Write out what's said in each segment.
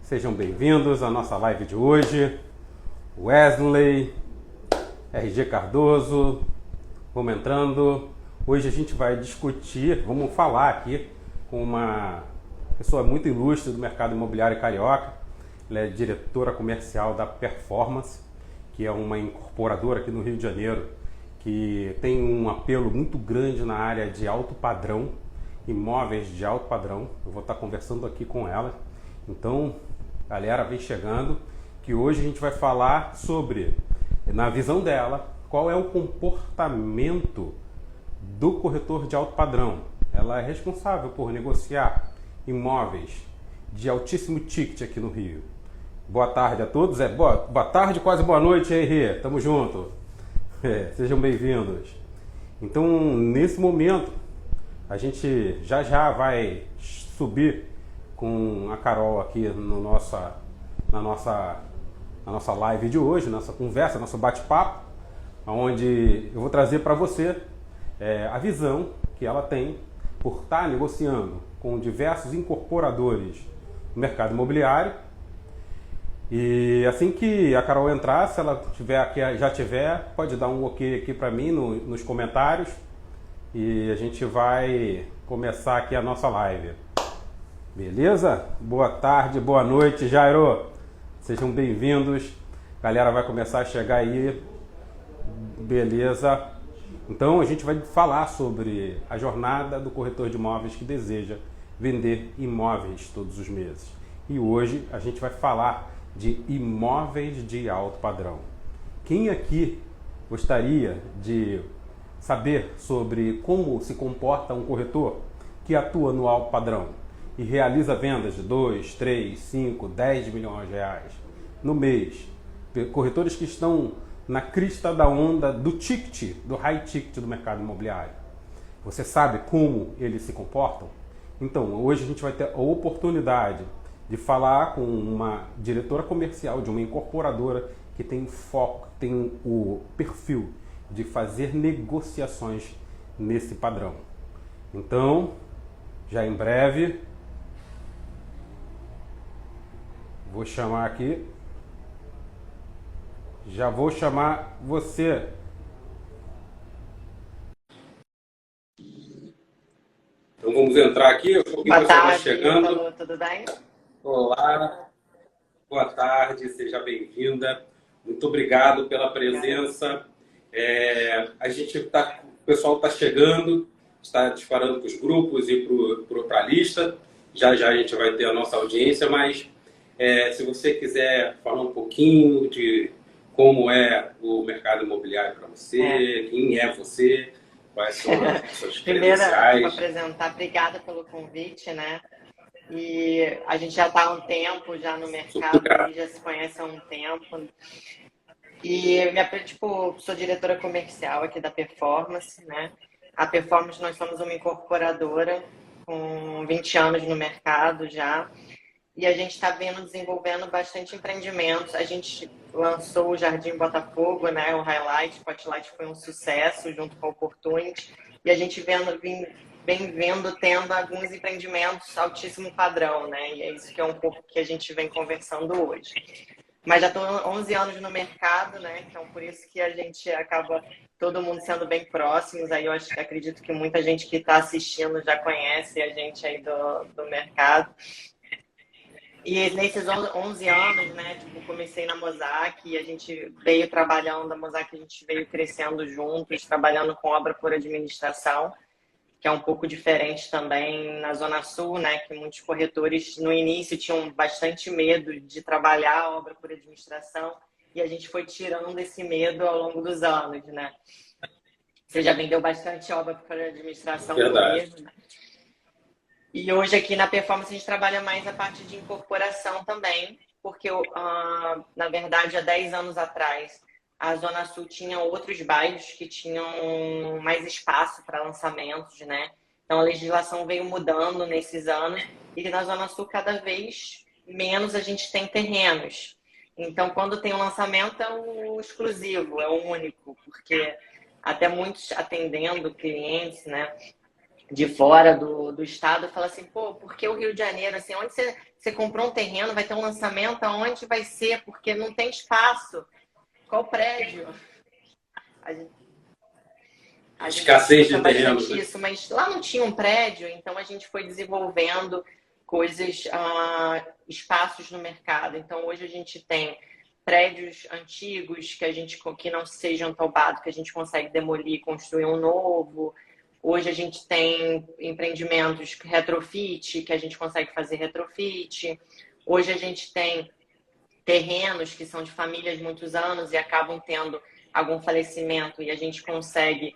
Sejam bem-vindos à nossa live de hoje. Wesley, RG Cardoso, vamos entrando. Hoje a gente vai discutir, vamos falar aqui com uma pessoa muito ilustre do mercado imobiliário carioca. Ela é diretora comercial da Performance, que é uma incorporadora aqui no Rio de Janeiro, que tem um apelo muito grande na área de alto padrão, imóveis de alto padrão. Eu vou estar conversando aqui com ela. Então, galera, vem chegando, que hoje a gente vai falar sobre, na visão dela, qual é o comportamento do corretor de alto padrão. Ela é responsável por negociar imóveis de altíssimo ticket aqui no Rio. Boa tarde a todos. Boa tarde, quase boa noite, Henri. Tamo junto. Sejam bem-vindos. Então, nesse momento, a gente já vai subir com a Carol aqui na nossa live de hoje, nossa conversa, nosso bate-papo, onde eu vou trazer para você a visão que ela tem por estar negociando com diversos incorporadores no mercado imobiliário. E assim que a Carol entrar, se ela já tiver, pode dar um ok aqui para mim nos comentários e a gente vai começar aqui a nossa live. Beleza? Boa tarde, boa noite, Jairo. Sejam bem-vindos. A galera vai começar a chegar aí. Beleza? Então a gente vai falar sobre a jornada do corretor de imóveis que deseja vender imóveis todos os meses. E hoje a gente vai falar de imóveis de alto padrão. Quem aqui gostaria de saber sobre como se comporta um corretor que atua no alto padrão e realiza vendas de 2, 3, 5, 10 milhões de reais no mês? Corretores que estão na crista da onda do ticket, do high ticket do mercado imobiliário. Você sabe como eles se comportam? Então, hoje a gente vai ter a oportunidade de falar com uma diretora comercial de uma incorporadora que tem foco, tem o perfil de fazer negociações nesse padrão. Então, já em breve, vou chamar aqui, já vou chamar você. Então vamos entrar aqui, um pouquinho Boa tarde, vai chegando. tudo bem? Olá, boa tarde, seja bem-vinda. Muito obrigado pela presença. O pessoal está chegando, está disparando para os grupos e para a lista. Já a gente vai ter a nossa audiência, mas se você quiser falar um pouquinho de como é o mercado imobiliário para você, quem é você, quais são as suas credenciais. Primeiro, para apresentar, obrigada pelo convite, né? E a gente já está há um tempo já no mercado, e já se conhece há um tempo. E sou diretora comercial aqui da Performance, né? A Performance, nós somos uma incorporadora com 20 anos no mercado já. E a gente está desenvolvendo bastante empreendimentos. A gente lançou o Jardim Botafogo, né? O Highlight, o Spotlight foi um sucesso junto com a Opportunity. E a gente vem tendo alguns empreendimentos altíssimo padrão, né? E é isso que é um pouco que a gente vem conversando hoje. Mas já estou 11 anos no mercado, né? Então, por isso que a gente acaba todo mundo sendo bem próximos. Aí eu acredito que muita gente que está assistindo já conhece a gente aí do mercado. E nesses 11 anos, né, comecei na Mosaic e a gente veio trabalhando, a Mosaic a gente veio crescendo juntos, trabalhando com obra por administração, que é um pouco diferente também na Zona Sul, né, que muitos corretores no início tinham bastante medo de trabalhar a obra por administração e a gente foi tirando esse medo ao longo dos anos, né. Você já vendeu bastante obra por administração comigo, né? E hoje aqui na Performance a gente trabalha mais a parte de incorporação também, porque na verdade há 10 anos atrás a Zona Sul tinha outros bairros que tinham mais espaço para lançamentos, né? Então a legislação veio mudando nesses anos e na Zona Sul cada vez menos a gente tem terrenos. Então quando tem um lançamento é o exclusivo, é o único, porque até muitos atendendo clientes, né? de fora do estado fala assim, pô, por que o Rio de Janeiro? Assim, onde você comprou um terreno, vai ter um lançamento, aonde vai ser? Porque não tem espaço. Qual prédio? A gente, a gente Escassez escuta de terrenos, bastante né? isso, mas lá não tinha um prédio, então a gente foi desenvolvendo coisas, espaços no mercado. Então hoje a gente tem prédios antigos que não sejam tomados, que a gente consegue demolir e construir um novo. Hoje a gente tem empreendimentos retrofit, que a gente consegue fazer retrofit. Hoje a gente tem terrenos que são de famílias de muitos anos e acabam tendo algum falecimento e a gente consegue,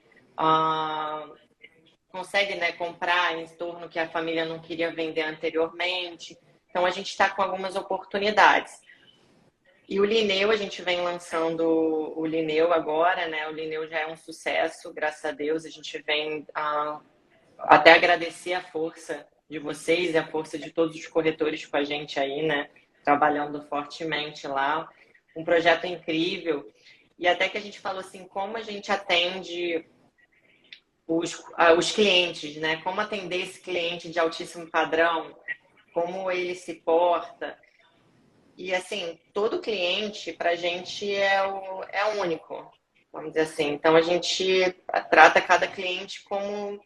né, comprar em torno que a família não queria vender anteriormente. Então a gente está com algumas oportunidades. E o Linneu, a gente vem lançando o Linneu agora, né? O Linneu já é um sucesso, graças a Deus. A gente vem até agradecer a força de vocês e a força de todos os corretores com a gente aí, né? Trabalhando fortemente lá. Um projeto incrível. E até que a gente falou assim, como a gente atende os clientes, né? Como atender esse cliente de altíssimo padrão, como ele se porta. E assim, todo cliente para a gente é único, vamos dizer assim. Então a gente trata cada cliente como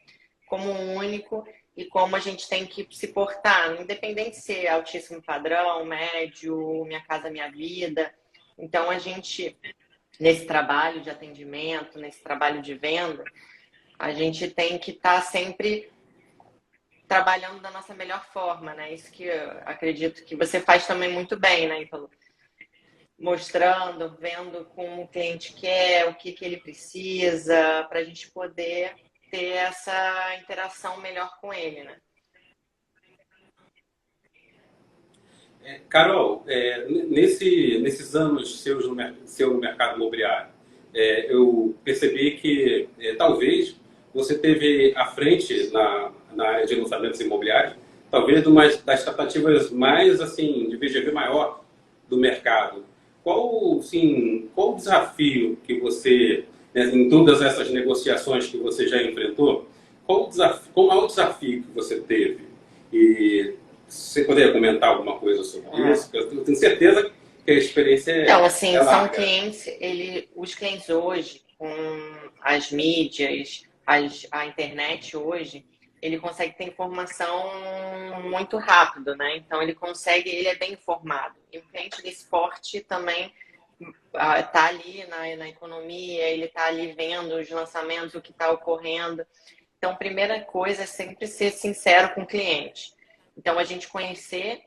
único e como a gente tem que se portar, independente se é altíssimo padrão, médio, minha casa, minha vida. Então a gente, nesse trabalho de atendimento, nesse trabalho de venda, a gente tem que estar sempre trabalhando da nossa melhor forma, né? Isso que eu acredito que você faz também muito bem, né? Então, mostrando, vendo como o cliente quer, o que ele precisa, para a gente poder ter essa interação melhor com ele, né? Carol, nesses anos seu no mercado imobiliário, eu percebi que talvez você teve à frente na área de lançamentos imobiliários, talvez uma das tratativas mais assim de VGV maior do mercado. Qual o desafio que você, né, em todas essas negociações que você já enfrentou, qual o maior desafio que você teve? E se você poderia comentar alguma coisa sobre isso, eu tenho certeza que a experiência Então, assim, é são larga. clientes, os clientes hoje, com as mídias, a internet hoje, ele consegue ter informação muito rápido, né? Então, ele é bem informado. E o cliente de esporte também tá ali na economia, ele tá ali vendo os lançamentos, o que está ocorrendo. Então, primeira coisa é sempre ser sincero com o cliente. Então, a gente conhecer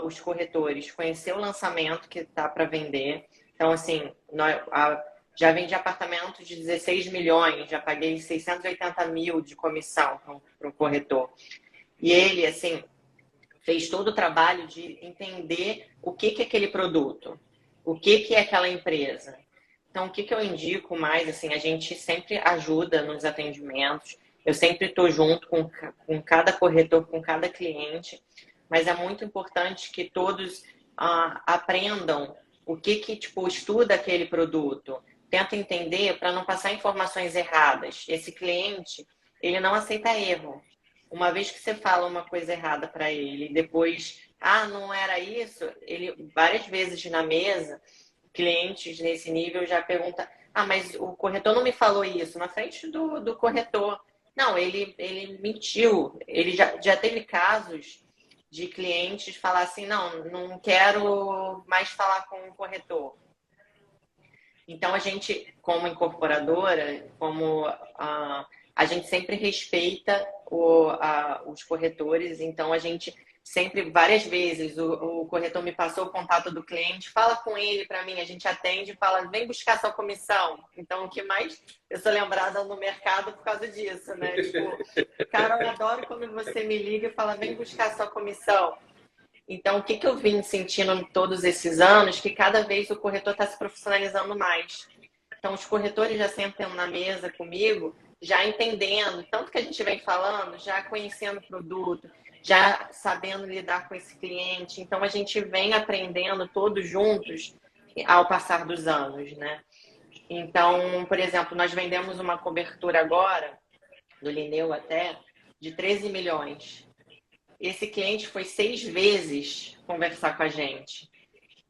os corretores, conhecer o lançamento que está para vender. Então, assim, já vendi apartamento de 16 milhões, já paguei 680 mil de comissão para o corretor. E ele, assim, fez todo o trabalho de entender o que é aquele produto, o que é aquela empresa. Então, o que eu indico mais, assim, a gente sempre ajuda nos atendimentos, eu sempre estou junto com cada corretor, com cada cliente, mas é muito importante que todos aprendam o que tipo, estuda aquele produto, tenta entender para não passar informações erradas. Esse cliente, ele não aceita erro. Uma vez que você fala uma coisa errada para ele, depois, não era isso, ele várias vezes na mesa, clientes nesse nível já perguntam, mas o corretor não me falou isso, na frente do corretor. Não, ele mentiu. Ele já teve casos de clientes falar assim, não quero mais falar com o corretor. Então, a gente, como incorporadora, a gente sempre respeita os corretores, então a gente sempre, várias vezes, o corretor me passou o contato do cliente, fala com ele para mim, a gente atende e fala, vem buscar sua comissão. Então, o que mais eu sou lembrada no mercado por causa disso, né? Tipo, cara, eu adoro quando você me liga e fala, vem buscar sua comissão. Então, o que eu vim sentindo todos esses anos? Que cada vez o corretor está se profissionalizando mais. Então, os corretores já sentam na mesa comigo, já entendendo, tanto que a gente vem falando, já conhecendo o produto, já sabendo lidar com esse cliente. Então, a gente vem aprendendo todos juntos ao passar dos anos, né? Então, por exemplo, nós vendemos uma cobertura agora, do Linneu até, de 13 milhões. Esse cliente foi 6 vezes conversar com a gente.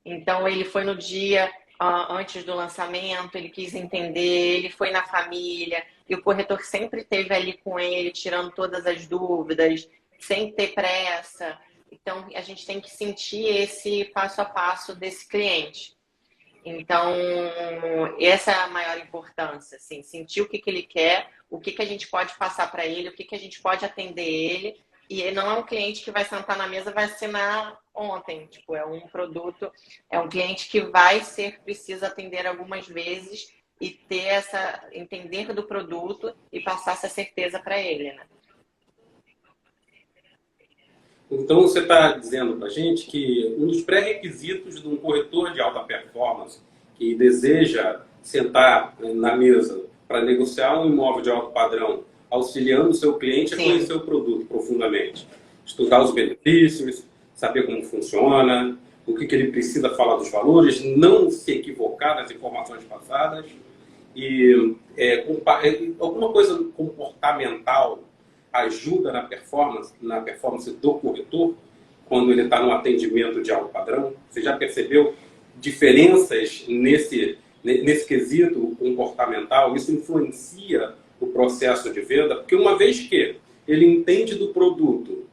Então, ele foi no dia antes do lançamento, ele quis entender, ele foi na família, e o corretor sempre esteve ali com ele, tirando todas as dúvidas, sem ter pressa. Então, a gente tem que sentir esse passo a passo desse cliente. Então, essa é a maior importância, assim, sentir o que ele quer, o que a gente pode passar para ele, o que a gente pode atender ele. E ele não é um cliente que vai sentar na mesa e vai assinar ontem. Tipo, é um produto, é um cliente que vai ser preciso atender algumas vezes e ter entender do produto e passar essa certeza para ele, né? Então, você está dizendo para a gente que um dos pré-requisitos de um corretor de alta performance que deseja sentar na mesa para negociar um imóvel de alto padrão, auxiliando o seu cliente, é conhecer o produto profundamente. Estudar os benefícios, saber como funciona, o que ele precisa falar dos valores, não se equivocar nas informações passadas e alguma coisa comportamental ajuda na performance do corretor quando ele está no atendimento de alto padrão? Você já percebeu diferenças nesse quesito comportamental? Isso influencia o processo de venda? Porque uma vez que ele entende do produto,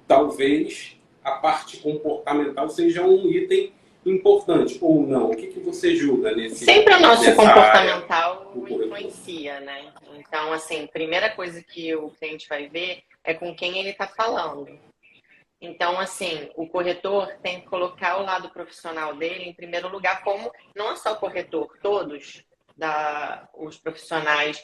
talvez a parte comportamental seja um item importante, ou não? O que você julga nesse Sempre o nosso comportamental área, influencia, né? Então, assim, primeira coisa que o cliente vai ver é com quem ele está falando. Então, assim, o corretor tem que colocar o lado profissional dele em primeiro lugar, como não é só o corretor, todos os profissionais,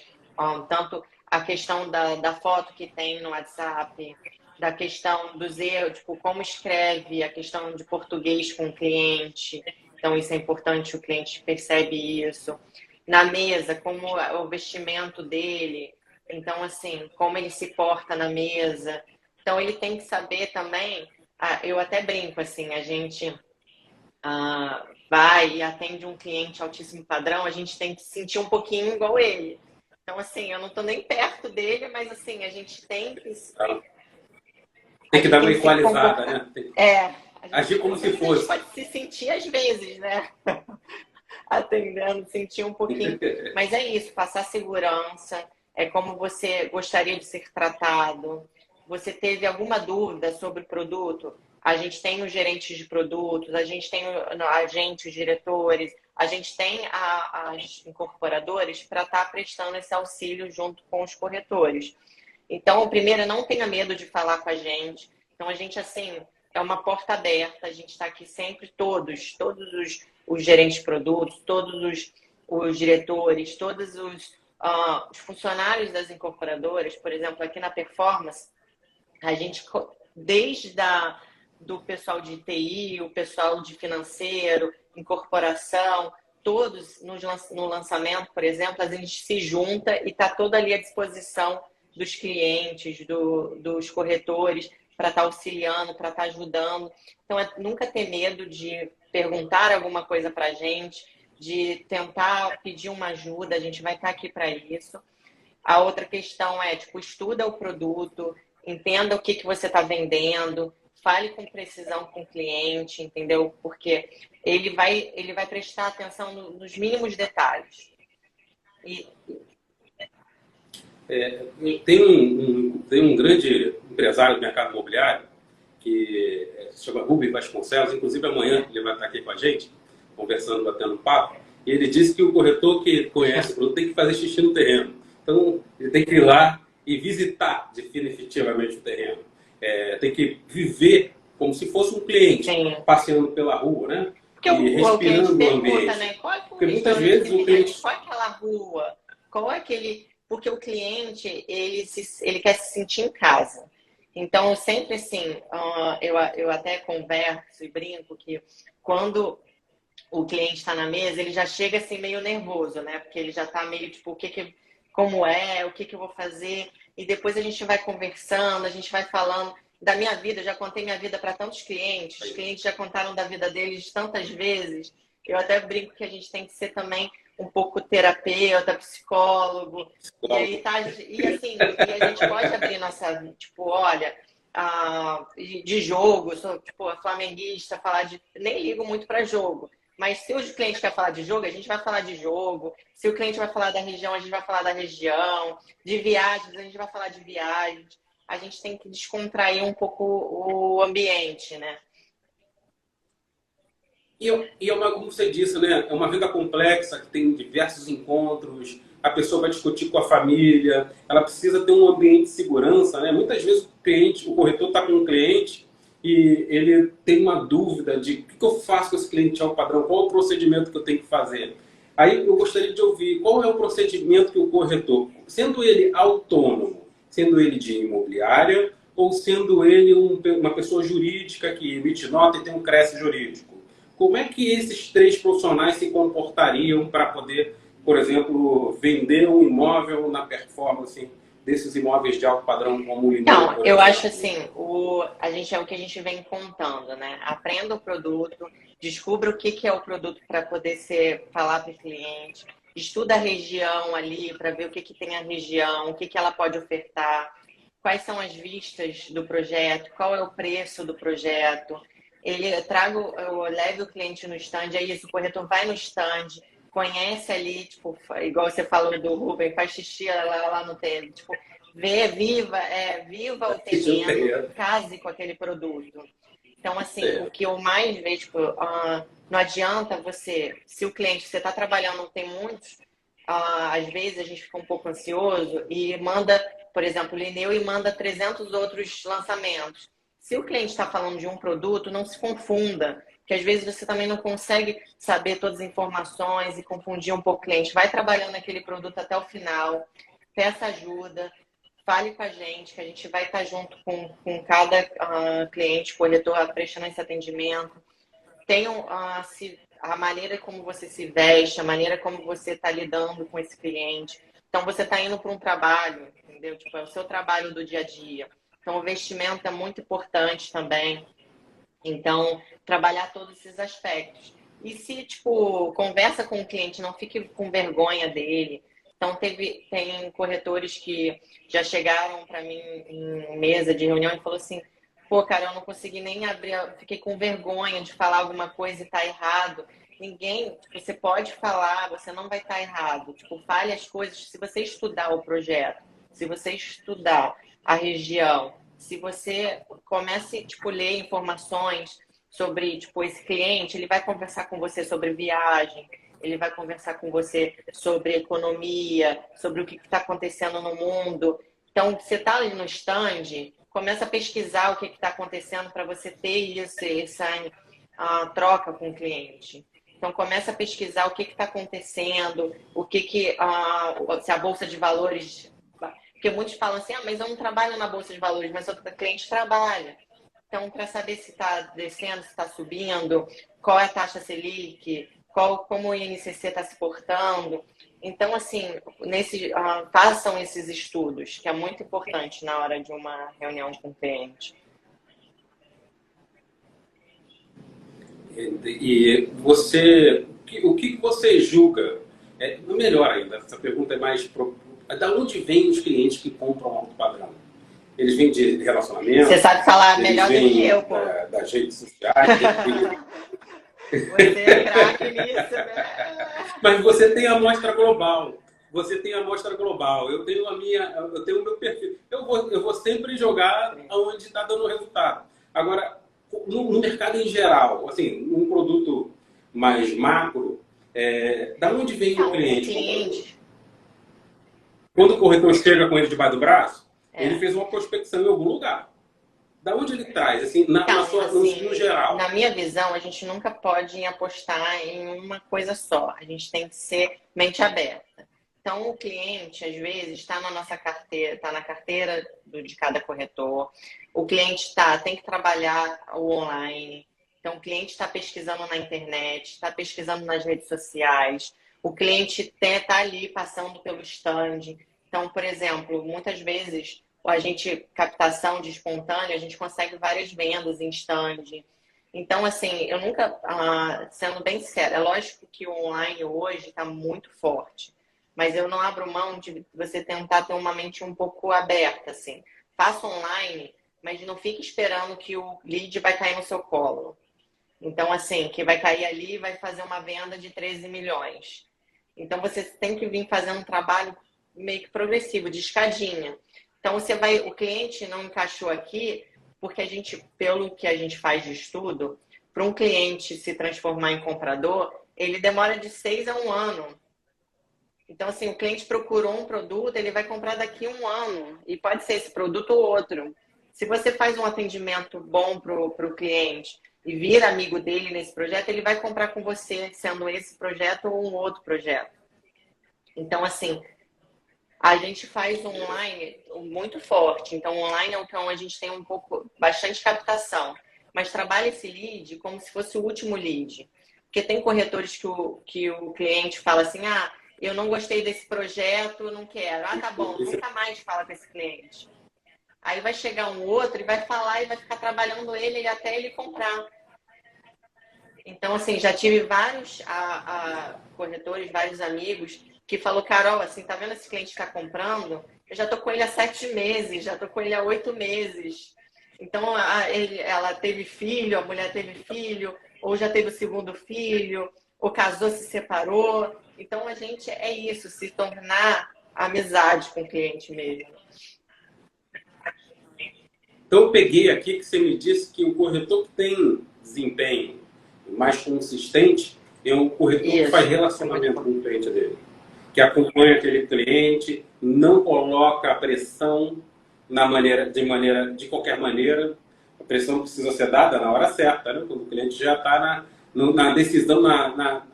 tanto a questão da foto que tem no WhatsApp, da questão dos erros, tipo, como escreve, a questão de português com o cliente. Então, isso é importante, o cliente percebe isso. Na mesa, como o vestimento dele. Então, assim, como ele se porta na mesa. Então, ele tem que saber também, eu até brinco, assim, a gente vai e atende um cliente altíssimo padrão, a gente tem que se sentir um pouquinho igual ele. Então, assim, eu não estou nem perto dele, mas, assim, a gente tem que... Tem que dar uma equalizada, né? Agir como se fosse. A gente pode se sentir às vezes, né? Atendendo, sentir um pouquinho. Mas é isso, passar segurança, é como você gostaria de ser tratado. Você teve alguma dúvida sobre o produto? A gente tem os gerentes de produtos, a gente tem os diretores, a gente tem as incorporadoras para estar prestando esse auxílio junto com os corretores. Então, o primeiro, não tenha medo de falar com a gente. Então, a gente, assim, é uma porta aberta. A gente está aqui sempre, todos os gerentes de produtos, todos os diretores, todos os funcionários das incorporadoras. Por exemplo, aqui na Performance, a gente, desde do pessoal de TI, o pessoal de financeiro, incorporação, todos no lançamento, por exemplo, a gente se junta e está todo ali à disposição dos clientes, dos corretores, para estar auxiliando, para estar ajudando. Então, nunca ter medo de perguntar alguma coisa para a gente, de tentar pedir uma ajuda, a gente vai estar aqui para isso. A outra questão é, tipo, estuda o produto, entenda o que você está vendendo, fale com precisão com o cliente, entendeu? Porque ele vai prestar atenção nos mínimos detalhes. Tem um grande empresário do mercado imobiliário que se chama Rubem Vasconcelos, inclusive amanhã ele vai estar aqui com a gente, conversando, batendo papo, e ele disse que o corretor que conhece o produto tem que fazer xixi no terreno. Então, ele tem que ir lá e visitar definitivamente o terreno. Tem que viver como se fosse um cliente, passeando pela rua, né? Porque respirando o ambiente. Né? Porque muitas vezes o cliente... Qual é aquela rua? Qual é aquele... Porque o cliente, ele quer se sentir em casa. Então, sempre assim, eu até converso e brinco que quando o cliente está na mesa, ele já chega assim meio nervoso, né? Porque ele já está meio tipo, como é, o que eu vou fazer? E depois a gente vai conversando, a gente vai falando da minha vida. Eu já contei minha vida para tantos clientes, os clientes já contaram da vida deles tantas vezes. Eu até brinco que a gente tem que ser também um pouco terapeuta, psicólogo. E aí tá, e assim, e a gente pode abrir nossa, tipo, olha, de jogo, sou tipo a flamenguista, falar de. Nem ligo muito para jogo. Mas se o cliente quer falar de jogo, a gente vai falar de jogo. Se o cliente vai falar da região, a gente vai falar da região. De viagens, a gente vai falar de viagens. A gente tem que descontrair um pouco o ambiente, né? E é uma, como você disse, né? É uma venda complexa que tem diversos encontros, a pessoa vai discutir com a família, ela precisa ter um ambiente de segurança, né? Muitas vezes o cliente, o corretor está com um cliente e ele tem uma dúvida de o que eu faço com esse cliente ao padrão, qual é o procedimento que eu tenho que fazer. Aí eu gostaria de ouvir qual é o procedimento que o corretor, sendo ele autônomo, sendo ele de imobiliária ou sendo ele uma pessoa jurídica que emite nota e tem um crédito jurídico. Como é que esses três profissionais se comportariam para poder, por exemplo, vender um imóvel na performance desses imóveis de alto padrão como o Limeira, Não, por eu exemplo? acho assim, a gente é o que a gente vem contando, né? Aprenda o produto, descubra o que é o produto para poder falar para o cliente, estuda a região ali para ver o que tem a região, o que ela pode ofertar, quais são as vistas do projeto, qual é o preço do projeto. Eu leve o cliente no stand, é isso, o corretor vai no stand, conhece ali, tipo, igual você falou do Rubem, faz xixi lá no tempo, tipo, viva o terreno, case com aquele produto. Então, assim, o que eu mais vejo, tipo, não adianta se o cliente, você está trabalhando, tem muitos, às vezes a gente fica um pouco ansioso e manda, por exemplo, o Lineu e manda 300 outros lançamentos. Se o cliente está falando de um produto, não se confunda, que às vezes você também não consegue saber todas as informações e confundir um pouco o cliente. Vai trabalhando aquele produto até o final, peça ajuda, fale com a gente, que a gente vai estar junto com cada cliente, corretor, prestando esse atendimento. Tenham a maneira como você se veste, a maneira como você está lidando com esse cliente. Então, você está indo para um trabalho, entendeu? Tipo, é o seu trabalho do dia a dia. Então, o vestimento é muito importante também. Então, trabalhar todos esses aspectos. E se, tipo, conversa com o cliente, não fique com vergonha dele. Então, tem corretores que já chegaram para mim em mesa de reunião e falou assim, pô, cara, eu não consegui nem abrir, eu fiquei com vergonha de falar alguma coisa e tá errado. Ninguém, tipo, você pode falar, você não vai estar errado. Tipo, fale as coisas, se você estudar o projeto, se você estudar a região, se você comece, tipo, ler informações sobre, tipo, esse cliente, ele vai conversar com você sobre viagem, ele vai conversar com você sobre economia, sobre o que está acontecendo no mundo. Então, você está ali no stand, começa a pesquisar o que está acontecendo para você ter isso, essa troca com o cliente. Então, começa a pesquisar o que está acontecendo, se a Bolsa de Valores... Porque muitos falam assim, mas eu não trabalho na Bolsa de Valores, mas o cliente trabalha. Então, para saber se está descendo, se está subindo, qual é a taxa Selic, como o INCC está se portando. Então, assim, façam esses estudos, que é muito importante na hora de uma reunião com o cliente. E você, o que você julga? Melhor ainda, essa pergunta é mais... Da onde vêm os clientes que compram alto padrão? Eles vêm de relacionamento? Você sabe falar melhor do que eu, pô. Das redes sociais. Você é craque nisso, né? Mas você tem a amostra global. Você tem a amostra global. Eu tenho o meu perfil. Eu vou sempre jogar onde está dando resultado. Agora, no mercado em geral, assim, um produto mais macro, da onde vem o cliente? Quando o corretor chega com ele debaixo do braço, ele fez uma prospecção em algum lugar. Da onde ele traz, assim, no geral? Na minha visão, a gente nunca pode apostar em uma coisa só. A gente tem que ser mente aberta. Então, o cliente, às vezes, está na nossa carteira, está na carteira de cada corretor. O cliente tem que trabalhar o online. Então, o cliente está pesquisando na internet, está pesquisando nas redes sociais. O cliente está ali passando pelo stand. Então, por exemplo, muitas vezes captação de espontâneo, a gente consegue várias vendas em stand. Então, assim, eu nunca, sendo bem sincera, é lógico que o online hoje está muito forte, mas eu não abro mão de você tentar ter uma mente um pouco aberta, assim. Faça online, mas não fique esperando que o lead vai cair no seu colo. Então, assim, que vai cair ali e vai fazer uma venda de 13 milhões. Então, você tem que vir fazendo um trabalho meio que progressivo, de escadinha. Então, o cliente não encaixou aqui, porque pelo que a gente faz de estudo, para um cliente se transformar em comprador, ele demora de 6 a 1 ano. Então, assim, o cliente procurou um produto, ele vai comprar daqui a 1 ano. E pode ser esse produto ou outro. Se você faz um atendimento bom para o cliente e vira amigo dele nesse projeto, ele vai comprar com você, sendo esse projeto ou um outro projeto. Então, assim, a gente faz online muito forte. Então, online é o que a gente tem bastante captação. Mas trabalha esse lead como se fosse o último lead. Porque tem corretores que o cliente fala assim, eu não gostei desse projeto, não quero. Tá bom, nunca mais fala com esse cliente. Aí vai chegar um outro e vai falar e vai ficar trabalhando ele até ele comprar. Então, assim, já tive vários corretores, vários amigos que falou, Carol, assim, tá vendo esse cliente que está comprando? Eu já tô com ele há 7 meses, já tô com ele há 8 meses. Então, ela teve filho, a mulher teve filho, ou já teve o segundo filho, ou casou, se separou. Então, a gente é isso, se tornar amizade com o cliente mesmo. Então, eu peguei aqui que você me disse que o corretor que tem desempenho mais consistente é um corretor que faz relacionamento com o cliente dele, que acompanha aquele cliente, não coloca a pressão de qualquer maneira. A pressão precisa ser dada na hora certa, né? Quando o cliente já está na decisão,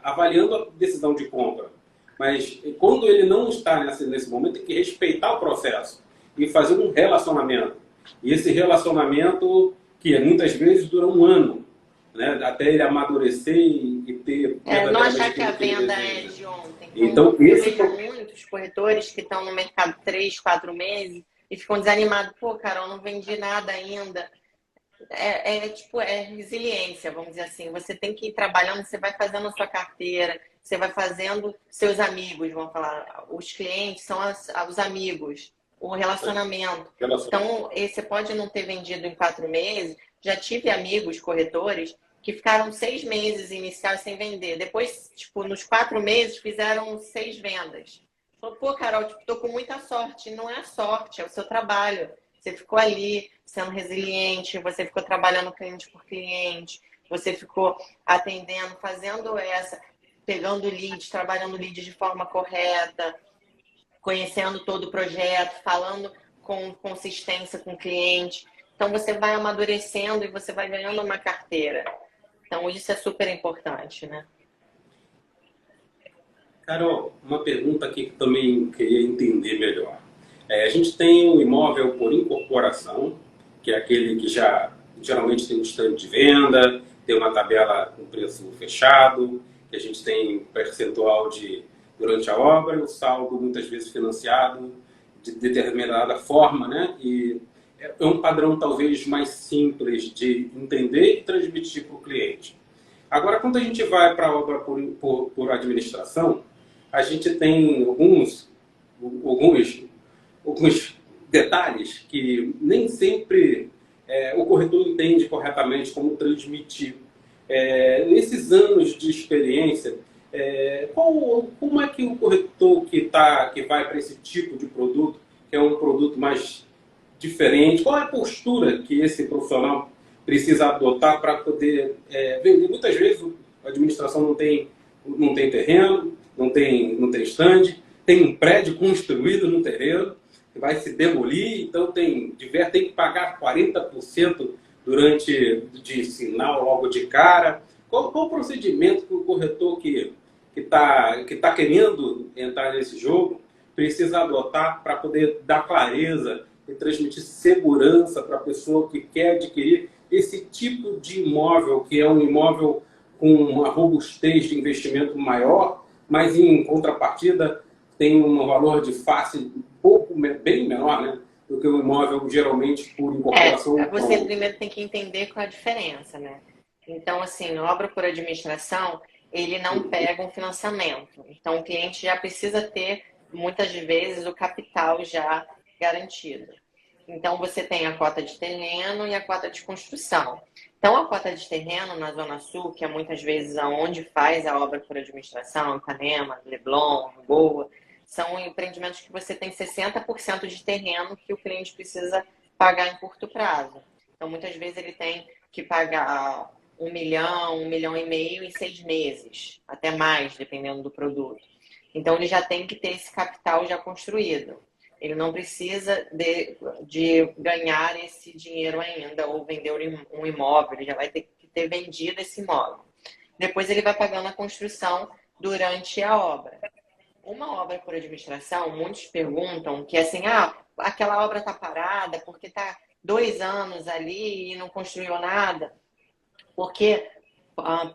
avaliando a decisão de compra. Mas quando ele não está nesse momento, tem que respeitar o processo e fazer um relacionamento. E esse relacionamento, que muitas vezes dura 1 ano, né? Até ele amadurecer e ter... não achar que a venda é de ontem. Então, eu vejo muitos corretores que estão no mercado 3, 4 meses e ficam desanimados. Pô, Carol, não vendi nada ainda. É resiliência, vamos dizer assim. Você tem que ir trabalhando, você vai fazendo a sua carteira, você vai fazendo seus amigos, vamos falar. Os clientes são os amigos, o relacionamento. Então, você pode não ter vendido em 4 meses. Já tive amigos corretores que ficaram 6 meses iniciais sem vender. Depois, nos 4 meses, fizeram 6 vendas. Falou, pô, Carol, tô com muita sorte. Não é a sorte, é o seu trabalho. Você ficou ali sendo resiliente, você ficou trabalhando cliente por cliente, você ficou atendendo, pegando leads, trabalhando leads de forma correta, conhecendo todo o projeto, falando com consistência com o cliente. Então, você vai amadurecendo e você vai ganhando uma carteira. Então, isso é super importante, né? Carol, uma pergunta aqui que também queria entender melhor. A gente tem um imóvel por incorporação, que é aquele que já geralmente tem um stand de venda, tem uma tabela com preço fechado, que a gente tem percentual durante a obra, o saldo muitas vezes financiado de determinada forma, né? E é um padrão talvez mais simples de entender e transmitir para o cliente. Agora, quando a gente vai para a obra por administração, a gente tem alguns detalhes que nem sempre o corretor entende corretamente como transmitir. Nesses anos de experiência, como é que o corretor que vai para esse tipo de produto, que é um produto mais diferente, qual é a postura que esse profissional precisa adotar para poder vender? Muitas vezes a administração não tem terreno, não tem stand, tem um prédio construído no terreno, que vai se demolir, então tem que pagar 40% de sinal logo de cara. Qual o procedimento que o corretor que está querendo entrar nesse jogo precisa adotar para poder dar clareza e transmitir segurança para a pessoa que quer adquirir esse tipo de imóvel, que é um imóvel com uma robustez de investimento maior, mas em contrapartida tem um valor de face bem menor, né, do que o imóvel geralmente por incorporação. Você primeiro tem que entender qual é a diferença, né? Então, assim, obra por administração, ele não pega um financiamento. Então, o cliente já precisa ter, muitas vezes, o capital já garantido. Então, você tem a cota de terreno e a cota de construção. Então, a cota de terreno na Zona Sul, que é muitas vezes aonde faz a obra por administração, Ipanema, Leblon, Goa, são empreendimentos que você tem 60% de terreno que o cliente precisa pagar em curto prazo. Então, muitas vezes ele tem que pagar 1 milhão e meio em 6 meses, até mais, dependendo do produto. Então, ele já tem que ter esse capital já construído. Ele não precisa de ganhar esse dinheiro ainda ou vender um imóvel, ele já vai ter que ter vendido esse imóvel. Depois ele vai pagando a construção durante a obra. Uma obra por administração, muitos perguntam que assim, aquela obra está parada porque está 2 anos ali e não construiu nada. Porque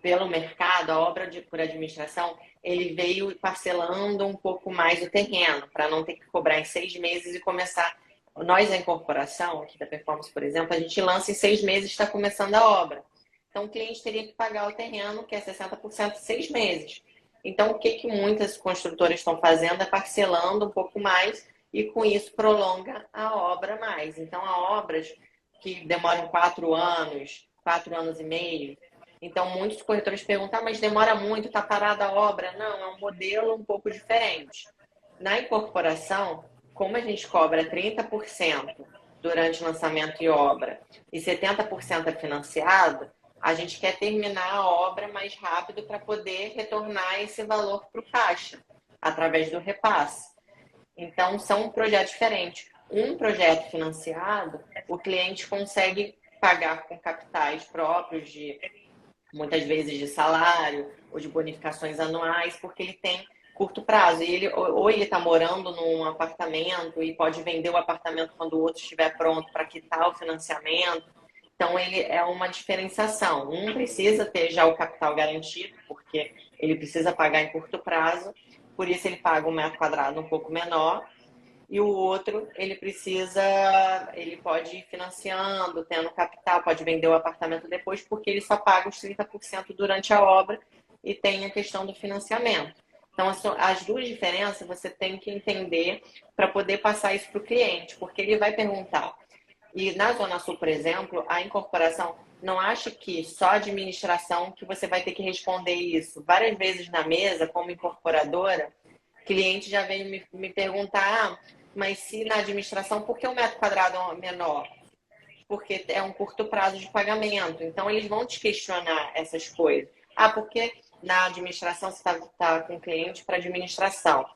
pelo mercado, a obra por administração, ele veio parcelando um pouco mais o terreno, para não ter que cobrar em 6 meses e começar. Nós, a incorporação, aqui da Performance, por exemplo, a gente lança em 6 meses e está começando a obra. Então, o cliente teria que pagar o terreno, que é 60% em 6 meses. Então, o que muitas construtoras estão fazendo é parcelando um pouco mais e, com isso, prolonga a obra mais. Então, há obras que demoram 4 anos, 4 anos e meio. Então, muitos corretores perguntam, mas demora muito, está parada a obra? Não, é um modelo um pouco diferente. Na incorporação, como a gente cobra 30% durante lançamento e obra e 70% é financiado, a gente quer terminar a obra mais rápido para poder retornar esse valor para o caixa, através do repasse. Então, são projetos diferentes. Um projeto financiado, o cliente consegue pagar com capitais próprios, muitas vezes de salário ou de bonificações anuais, porque ele tem curto prazo. E ele está morando num apartamento e pode vender o apartamento quando o outro estiver pronto para quitar o financiamento. Então, ele é uma diferenciação. Um precisa ter já o capital garantido, porque ele precisa pagar em curto prazo, por isso ele paga um metro quadrado um pouco menor. E o outro, ele pode ir financiando, tendo capital, pode vender o apartamento depois, porque ele só paga os 30% durante a obra e tem a questão do financiamento. Então, as duas diferenças você tem que entender para poder passar isso para o cliente, porque ele vai perguntar. E na Zona Sul, por exemplo, a incorporação, não acha que só a administração que você vai ter que responder isso. Várias vezes na mesa, como incorporadora, cliente já veio me perguntar, mas se na administração, por que o metro quadrado é menor? Porque é um curto prazo de pagamento. Então, eles vão te questionar essas coisas. Porque na administração você está com cliente para administração.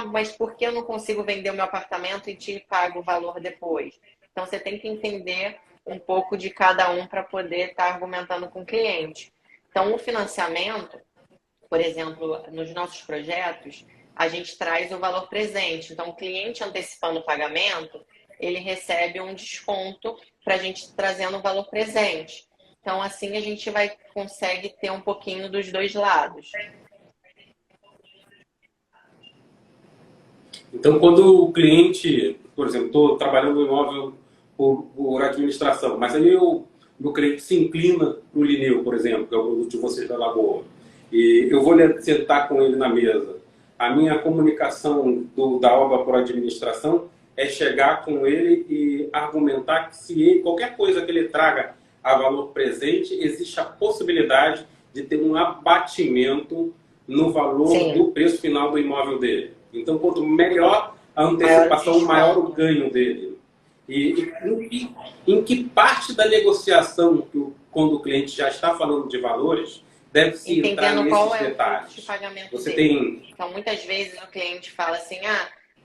Mas por que eu não consigo vender o meu apartamento e te pago o valor depois? Então, você tem que entender um pouco de cada um para poder estar argumentando com o cliente. Então, o financiamento, por exemplo, nos nossos projetos, a gente traz o valor presente. Então, o cliente antecipando o pagamento, ele recebe um desconto para a gente trazendo o valor presente. Então, assim, a gente consegue ter um pouquinho dos dois lados. Então, quando o cliente, por exemplo, estou trabalhando no imóvel por administração, mas aí meu cliente se inclina para o Lineu, por exemplo, que é o produto de vocês da Lagoa, e eu vou sentar com ele na mesa. A minha comunicação da obra por administração é chegar com ele e argumentar que se ele, qualquer coisa que ele traga a valor presente, existe a possibilidade de ter um abatimento no valor Sim. do preço final do imóvel dele. Então, quanto melhor a antecipação, maior o ganho dele. E em que parte da negociação, quando o cliente já está falando de valores, deve-se entrar nesses qual é detalhes? O fluxo de pagamento Você dele. tem... Então, muitas vezes o cliente fala assim,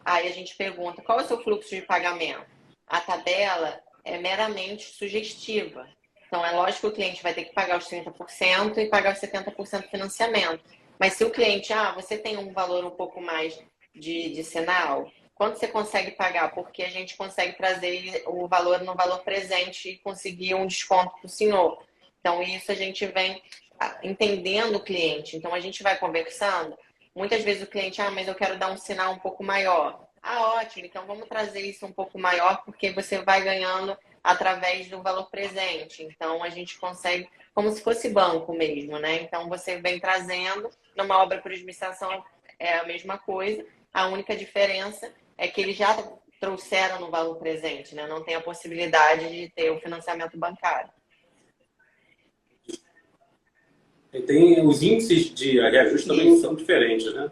aí a gente pergunta, qual é o seu fluxo de pagamento? A tabela é meramente sugestiva. Então, é lógico que o cliente vai ter que pagar os 30% e pagar os 70% de financiamento. Mas se o cliente, você tem um valor um pouco mais de sinal, quanto você consegue pagar? Porque a gente consegue trazer o valor no valor presente e conseguir um desconto para o senhor. Então, isso a gente vem entendendo o cliente. Então, a gente vai conversando. Muitas vezes o cliente, mas eu quero dar um sinal um pouco maior. Ótimo, então vamos trazer isso um pouco maior, porque você vai ganhando através do valor presente. Então, a gente consegue como se fosse banco mesmo, né? Então, você vem trazendo, numa obra por administração é a mesma coisa, a única diferença é que eles já trouxeram no valor presente, né? Não tem a possibilidade de ter o financiamento bancário. E tem os índices de reajuste também são diferentes, né?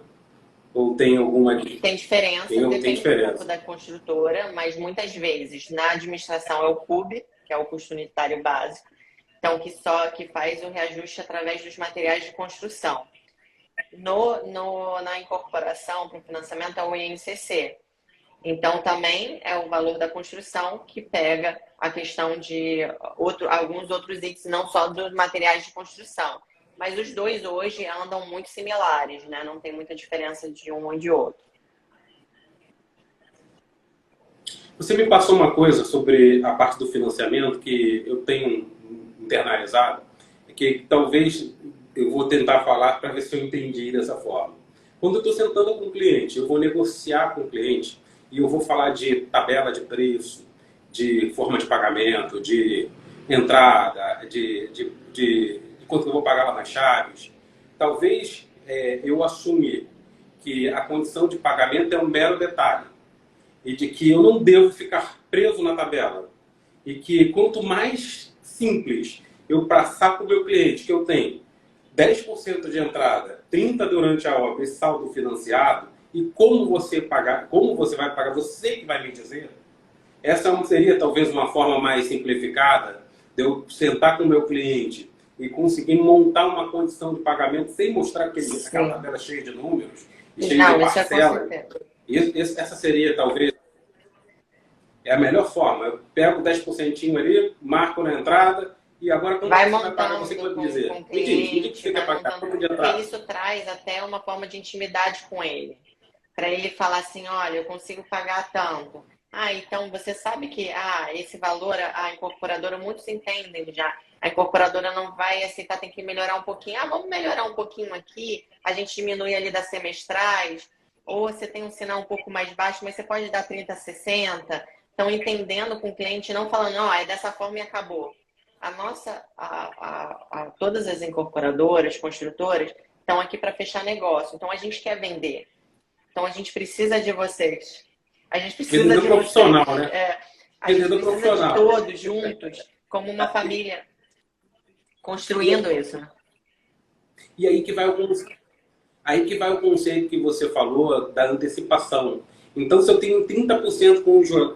Ou tem alguma aqui? Tem diferença, Tem depende diferença. um pouco da construtora, mas muitas vezes na administração é o CUB, que é o custo unitário básico, então que faz o reajuste através dos materiais de construção. Na incorporação para o financiamento é o INCC. Então também é o valor da construção que pega a questão de alguns outros itens, não só dos materiais de construção. Mas os dois hoje andam muito similares, né? Não tem muita diferença de um e de outro. Você me passou uma coisa sobre a parte do financiamento que eu tenho internalizado, que talvez eu vou tentar falar para ver se eu entendi dessa forma. Quando eu estou sentando com o cliente, eu vou negociar com o cliente e eu vou falar de tabela de preço, de forma de pagamento, de entrada, de quanto eu vou pagar lá nas chaves. Talvez eu assumir que a condição de pagamento é um mero detalhe e de que eu não devo ficar preso na tabela e que quanto mais simples eu passar para o meu cliente que eu tenho 10% de entrada, 30% durante a obra e saldo financiado, e como você pagar, como você vai pagar, você que vai me dizer. Essa seria talvez uma forma mais simplificada de eu sentar com o meu cliente e conseguir montar uma condição de pagamento sem mostrar aquela tabela cheia de números e cheia de parcelas. Essa seria talvez a melhor forma. Eu pego 10% ali, marco na entrada. E agora, quando vai você montando vai pagar, você vai dizer. Com o cliente, me você quer pagar, porque isso traz até uma forma de intimidade com ele. Para ele falar assim, olha, eu consigo pagar tanto. Ah, então você sabe que esse valor, a incorporadora, muitos entendem já. A incorporadora não vai aceitar, tem que melhorar um pouquinho. Vamos melhorar um pouquinho aqui, a gente diminui ali das semestrais, ou você tem um sinal um pouco mais baixo, mas você pode dar 30, 60. Então, entendendo com o cliente, não falando, é dessa forma e acabou. Todas as incorporadoras, construtoras, estão aqui para fechar negócio. Então, a gente quer vender. Então, a gente precisa de vocês. A gente precisa de profissional, vocês. Né? A gente precisa de todos juntos, como uma família, construindo isso. Né? E aí que vai o conceito que você falou da antecipação. Então, se eu tenho 30%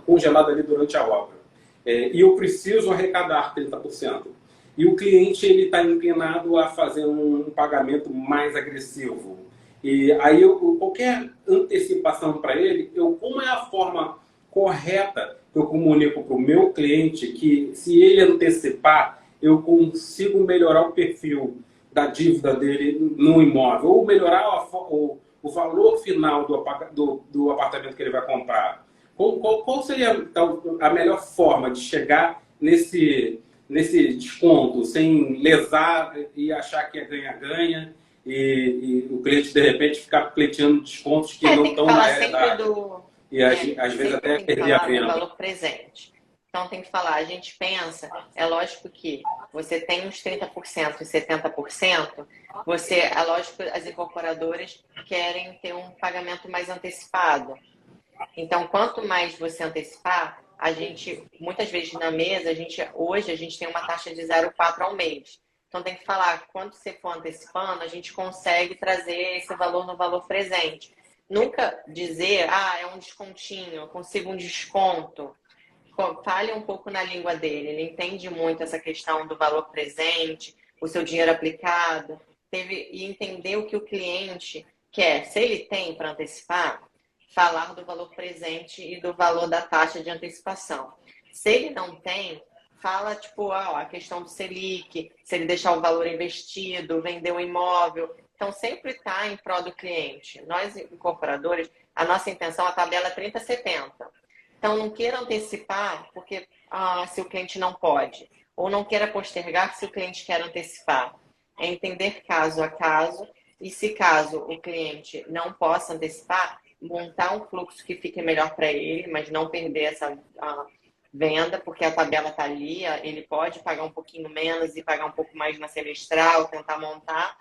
congelado ali durante a obra, e eu preciso arrecadar 30%, e o cliente está inclinado a fazer um pagamento mais agressivo, e aí qualquer antecipação para ele, como é a forma correta que eu comunico para o meu cliente que, se ele antecipar, eu consigo melhorar o perfil da dívida dele no imóvel, ou melhorar o valor final do apartamento que ele vai comprar. Qual seria então, a melhor forma de chegar nesse desconto, sem lesar e achar que é ganha-ganha, e o cliente, de repente, ficar pleiteando descontos que não estão na realidade? E às vezes até perder a venda. Do valor presente. Então, tem que falar, a gente pensa, é lógico que você tem uns 30% e 70%, é lógico que as incorporadoras querem ter um pagamento mais antecipado. Então, quanto mais você antecipar, muitas vezes na mesa, hoje a gente tem uma taxa de 0,4 ao mês. Então, tem que falar, quando você for antecipando, a gente consegue trazer esse valor no valor presente. Nunca dizer, é um descontinho, eu consigo um desconto. Fale um pouco na língua dele. Ele entende muito essa questão do valor presente, o seu dinheiro aplicado, e entender o que o cliente quer. Se ele tem para antecipar, falar do valor presente e do valor da taxa de antecipação. Se ele não tem, fala a questão do Selic, se ele deixar o valor investido, vender o imóvel. Então, sempre está em prol do cliente. Nós, incorporadores, a nossa intenção, a tabela é 30-70. Então, não queira antecipar porque se o cliente não pode. Ou não queira postergar se o cliente quer antecipar. É entender caso a caso. E se caso o cliente não possa antecipar, montar um fluxo que fique melhor para ele, mas não perder essa venda, porque a tabela está ali, ele pode pagar um pouquinho menos e pagar um pouco mais na semestral, tentar montar.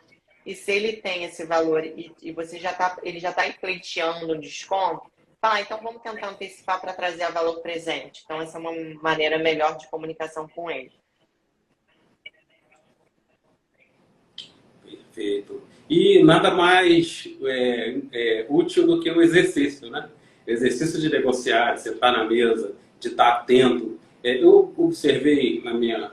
E se ele tem esse valor e você ele já está pleiteando um desconto, fala, então vamos tentar antecipar para trazer a valor presente. Então, essa é uma maneira melhor de comunicação com ele. Perfeito. E nada mais útil do que o exercício, né? O exercício de negociar, de sentar na mesa, de estar atento. Eu observei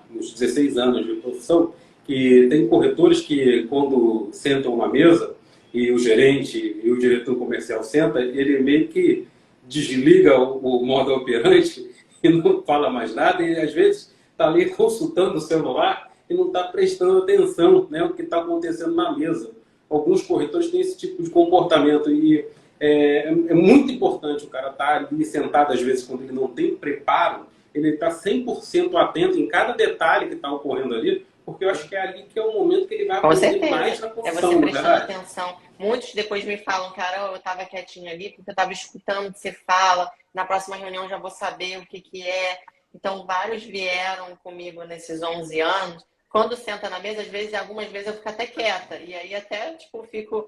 nos 16 anos de profissão que tem corretores que, quando sentam uma mesa e o gerente e o diretor comercial senta, ele meio que desliga o modo operante e não fala mais nada e, às vezes, está ali consultando o celular e não está prestando atenção, né, o que está acontecendo na mesa. Alguns corretores têm esse tipo de comportamento e é muito importante o cara estar ali sentado, às vezes, quando ele não tem preparo, ele está 100% atento em cada detalhe que está ocorrendo ali, porque eu acho que é ali que é o momento que ele vai aprender mais na profissão. É você prestando atenção. Muitos depois me falam, cara, eu estava quietinho ali porque eu estava escutando o que você fala, na próxima reunião já vou saber o que é. Então, vários vieram comigo nesses 11 anos. Quando senta na mesa, às vezes, algumas vezes eu fico até quieta. E aí até, tipo, fico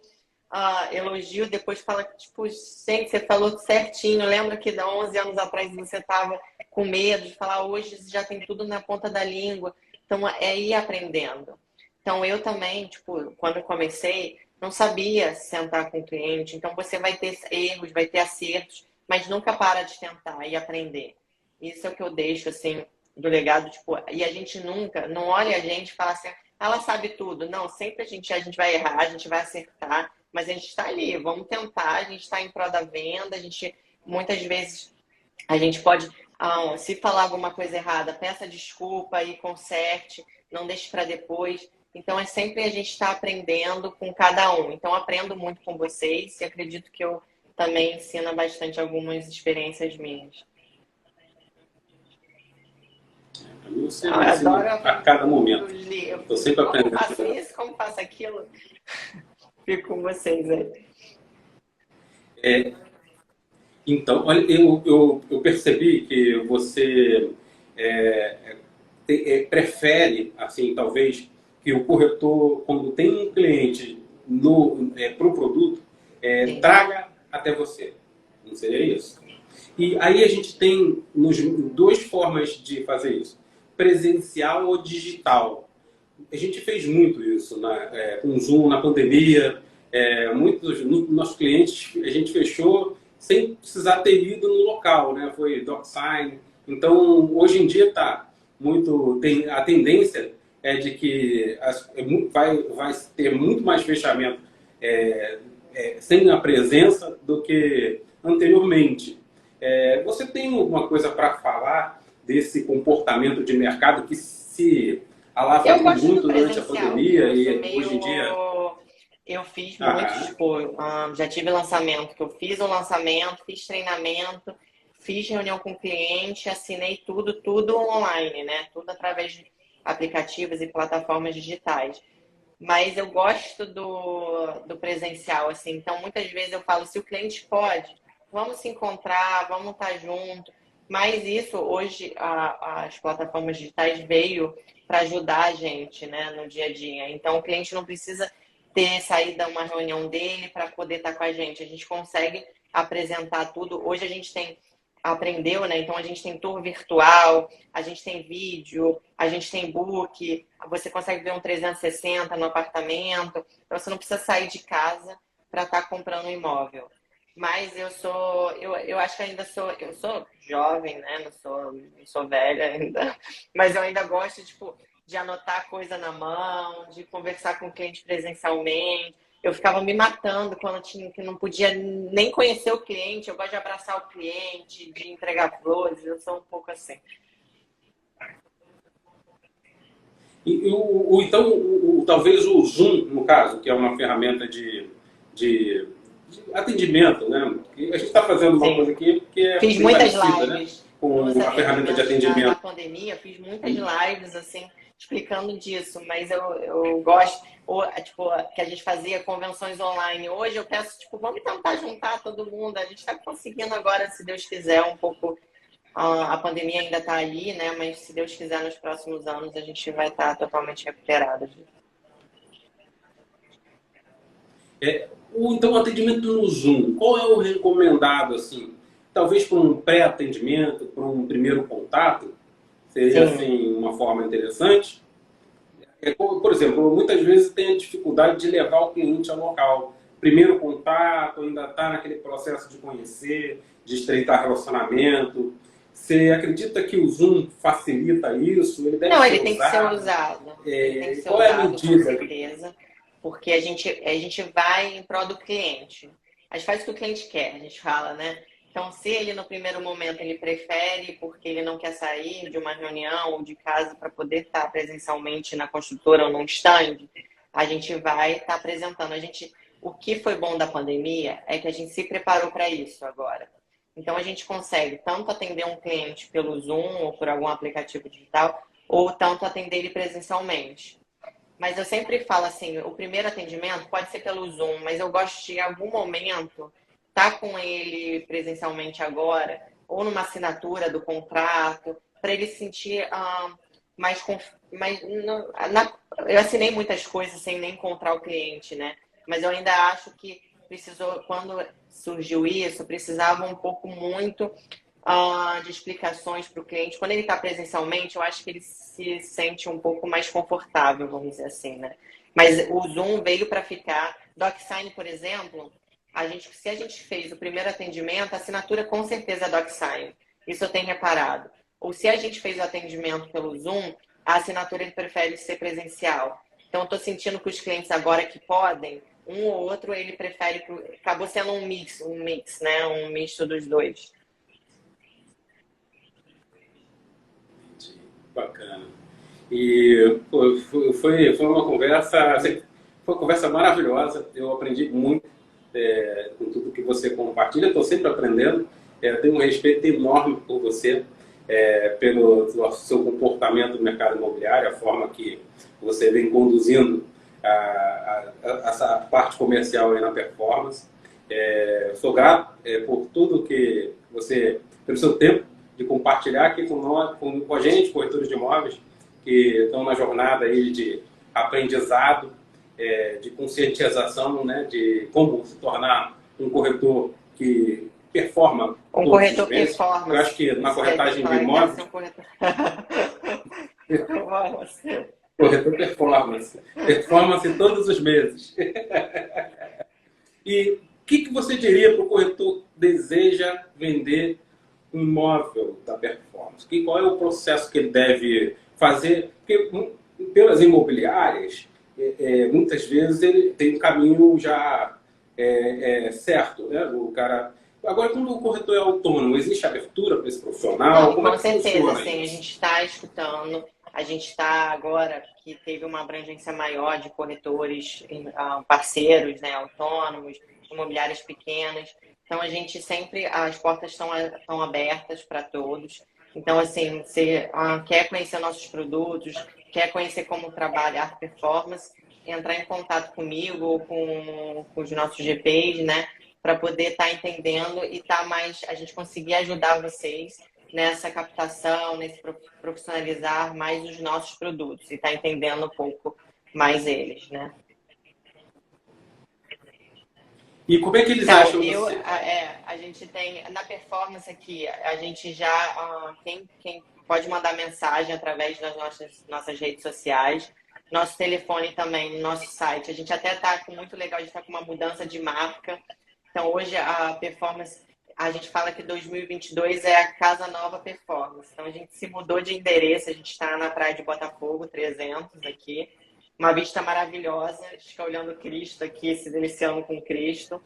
elogio, depois fala, tipo, gente, você falou certinho. Lembra que há 11 anos atrás você estava com medo de falar, hoje já tem tudo na ponta da língua. Então, é ir aprendendo. Então, eu também, tipo, quando eu comecei, não sabia sentar com o cliente. Então, você vai ter erros, vai ter acertos, mas nunca para de tentar e aprender. Isso é o que eu deixo, assim, do legado, tipo, e a gente nunca, não olha a gente e fala assim, ela sabe tudo. Não, sempre a gente vai errar, a gente vai acertar, mas a gente está ali, vamos tentar, a gente está em prol da venda, muitas vezes, a gente pode, se falar alguma coisa errada, peça desculpa e conserte, não deixe para depois. Então, é sempre a gente estar aprendendo com cada um. Então, aprendo muito com vocês e acredito que eu também ensino bastante algumas experiências minhas. Eu sempre ensino a cada momento. Estou sempre aprendendo. Como faço isso, como faço aquilo. Fico com vocês aí. Então, olha, eu percebi que você prefere, assim, talvez, que o corretor, quando tem um cliente para o produto, traga até você. Não seria isso? E aí a gente tem duas formas de fazer isso. Presencial ou digital. A gente fez muito isso com o Zoom na pandemia. Muitos dos nossos clientes a gente fechou sem precisar ter ido no local, né? Foi DocSign. Então, hoje em dia a tendência é de que vai ter muito mais fechamento sem a presença do que anteriormente. Você tem alguma coisa para falar desse comportamento de mercado que se alavancou muito durante a pandemia e hoje em dia? Eu fiz muito, tipo, já tive lançamento, que eu fiz um lançamento, fiz treinamento, fiz reunião com o cliente, assinei tudo online, né? Tudo através de aplicativos e plataformas digitais. Mas eu gosto do presencial, assim. Então, muitas vezes eu falo, se o cliente pode, vamos se encontrar, vamos estar junto. Mas isso, hoje, as plataformas digitais veio para ajudar a gente, né, no dia a dia. Então, o cliente não precisa ter saído uma reunião dele para poder estar com a gente consegue apresentar tudo. Hoje a gente aprendeu, né? Então a gente tem tour virtual, a gente tem vídeo, a gente tem book, você consegue ver um 360 no apartamento, então você não precisa sair de casa para estar comprando um imóvel. Mas eu acho que eu sou jovem, né? Não sou velha ainda, mas eu ainda gosto, tipo, de anotar coisa na mão, de conversar com o cliente presencialmente. Eu ficava me matando quando que não podia nem conhecer o cliente. Eu gosto de abraçar o cliente, de entregar flores. Eu sou um pouco assim. Então, talvez o Zoom, no caso, que é uma ferramenta de atendimento, né? A gente está fazendo uma coisa aqui que é fiz muitas lives, né? Com a ferramenta de atendimento. Na pandemia, fiz muitas lives, assim, explicando disso, mas eu gosto, tipo, que a gente fazia convenções online. Hoje eu peço, tipo, vamos tentar juntar todo mundo. A gente está conseguindo agora, se Deus quiser, um pouco a pandemia ainda está aí, né? Mas se Deus quiser, nos próximos anos a gente vai estar totalmente recuperado. Então, o atendimento no Zoom, qual é o recomendado, assim? Talvez para um pré-atendimento, para um primeiro contato, seria, Sim. assim, uma forma interessante? Por exemplo, muitas vezes tem a dificuldade de levar o cliente ao local. Primeiro contato, ainda está naquele processo de conhecer, de estreitar relacionamento. Você acredita que o Zoom facilita isso? Ele deve Não, ser ele tem que ser usado? usado. Ele tem que ser Qual é a usado, com medida? certeza, porque a gente vai em prol do cliente. A gente faz o que o cliente quer, a gente fala, né? Então, se ele no primeiro momento ele prefere porque ele não quer sair de uma reunião ou de casa para poder estar presencialmente na construtora ou num stand, a gente vai estar apresentando. O que foi bom da pandemia é que a gente se preparou para isso agora. Então, a gente consegue tanto atender um cliente pelo Zoom ou por algum aplicativo digital, ou tanto atender ele presencialmente. Mas eu sempre falo assim, o primeiro atendimento pode ser pelo Zoom, mas eu gosto de, em algum momento, estar com ele presencialmente agora, ou numa assinatura do contrato, para ele sentir mais eu assinei muitas coisas sem nem encontrar o cliente, né? Mas eu ainda acho que precisou, quando surgiu isso, precisava um pouco muito de explicações para o cliente. Quando ele está presencialmente, eu acho que ele se sente um pouco mais confortável, vamos dizer assim, né? Mas o Zoom veio para ficar. DocSign, por exemplo, se a gente fez o primeiro atendimento, a assinatura com certeza é DocSign. Isso eu tenho reparado. Ou se a gente fez o atendimento pelo Zoom, a assinatura ele prefere ser presencial. Então, estou sentindo que os clientes agora que podem, um ou outro, ele prefere. Acabou sendo um mix, né? Um misto dos dois. Bacana. E pô, foi uma conversa maravilhosa. Eu aprendi muito com tudo que você compartilha. Estou sempre aprendendo. Tenho um respeito enorme por você, pelo seu comportamento no mercado imobiliário, a forma que você vem conduzindo essa parte comercial aí na Performance. Sou grato por tudo que você, pelo seu tempo de compartilhar aqui com nós, com a gente, corretores de imóveis, que estão na jornada aí de aprendizado, de conscientização, né, de como se tornar um corretor que performa Um todos corretor os meses. performance. Eu acho que na corretagem de imóveis, corretor performance. Performance todos os meses. E o que você diria para o corretor que deseja vender um imóvel da Performance? Qual é o processo que ele deve fazer? Porque pelas imobiliárias, muitas vezes ele tem um caminho já certo, né? O cara. Agora, quando o corretor é autônomo, existe abertura para esse profissional? Não, Como é com que certeza, funciona sim. A isso? gente está escutando, a gente está agora que teve uma abrangência maior de corretores parceiros, né, autônomos, imobiliárias pequenas. Então, a gente sempre, as portas estão abertas para todos. Então, assim, você quer conhecer nossos produtos, quer conhecer como trabalhar performance, entrar em contato comigo ou com os nossos GPs, né? Para poder estar entendendo e a gente conseguir ajudar vocês nessa captação, nesse profissionalizar mais os nossos produtos e estar entendendo um pouco mais eles, né? E como é que eles Então, acham você? a gente tem, na performance aqui, a gente já, quem pode mandar mensagem através das nossas redes sociais, nosso telefone também, no nosso site. A gente até está com muito legal, a gente está com uma mudança de marca. Então, hoje a performance, a gente fala que 2022 é a Casa Nova Performance. Então, a gente se mudou de endereço, a gente está na Praia de Botafogo, 300 aqui. Uma vista maravilhosa, a gente fica olhando Cristo aqui, se deliciando com Cristo.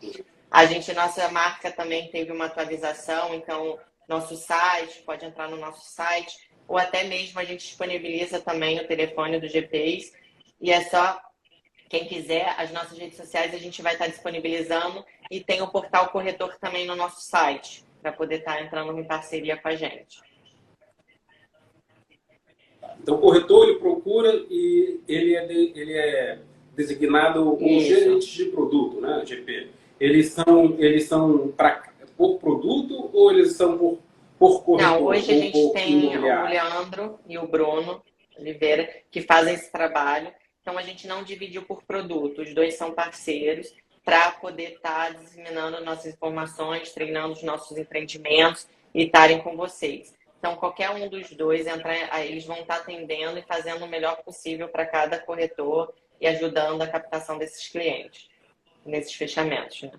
Nossa marca também teve uma atualização, então nosso site, pode entrar no nosso site, ou até mesmo a gente disponibiliza também o telefone do GPS, e é só quem quiser, as nossas redes sociais a gente vai estar disponibilizando, e tem o portal Corretor também no nosso site, para poder estar entrando em parceria com a gente. Então, o corretor ele procura e ele é designado como gerente de produto, né, GP? Eles são por produto ou eles são por corretor Não, hoje a ou gente por tem o imobiliário? Leandro e o Bruno Oliveira que fazem esse trabalho. Então a gente não dividiu por produto, os dois são parceiros para poder estar disseminando nossas informações, treinando os nossos empreendimentos e estarem com vocês. Então qualquer um dos dois entrar, eles vão estar atendendo e fazendo o melhor possível para cada corretor e ajudando a captação desses clientes, nesses fechamentos, né?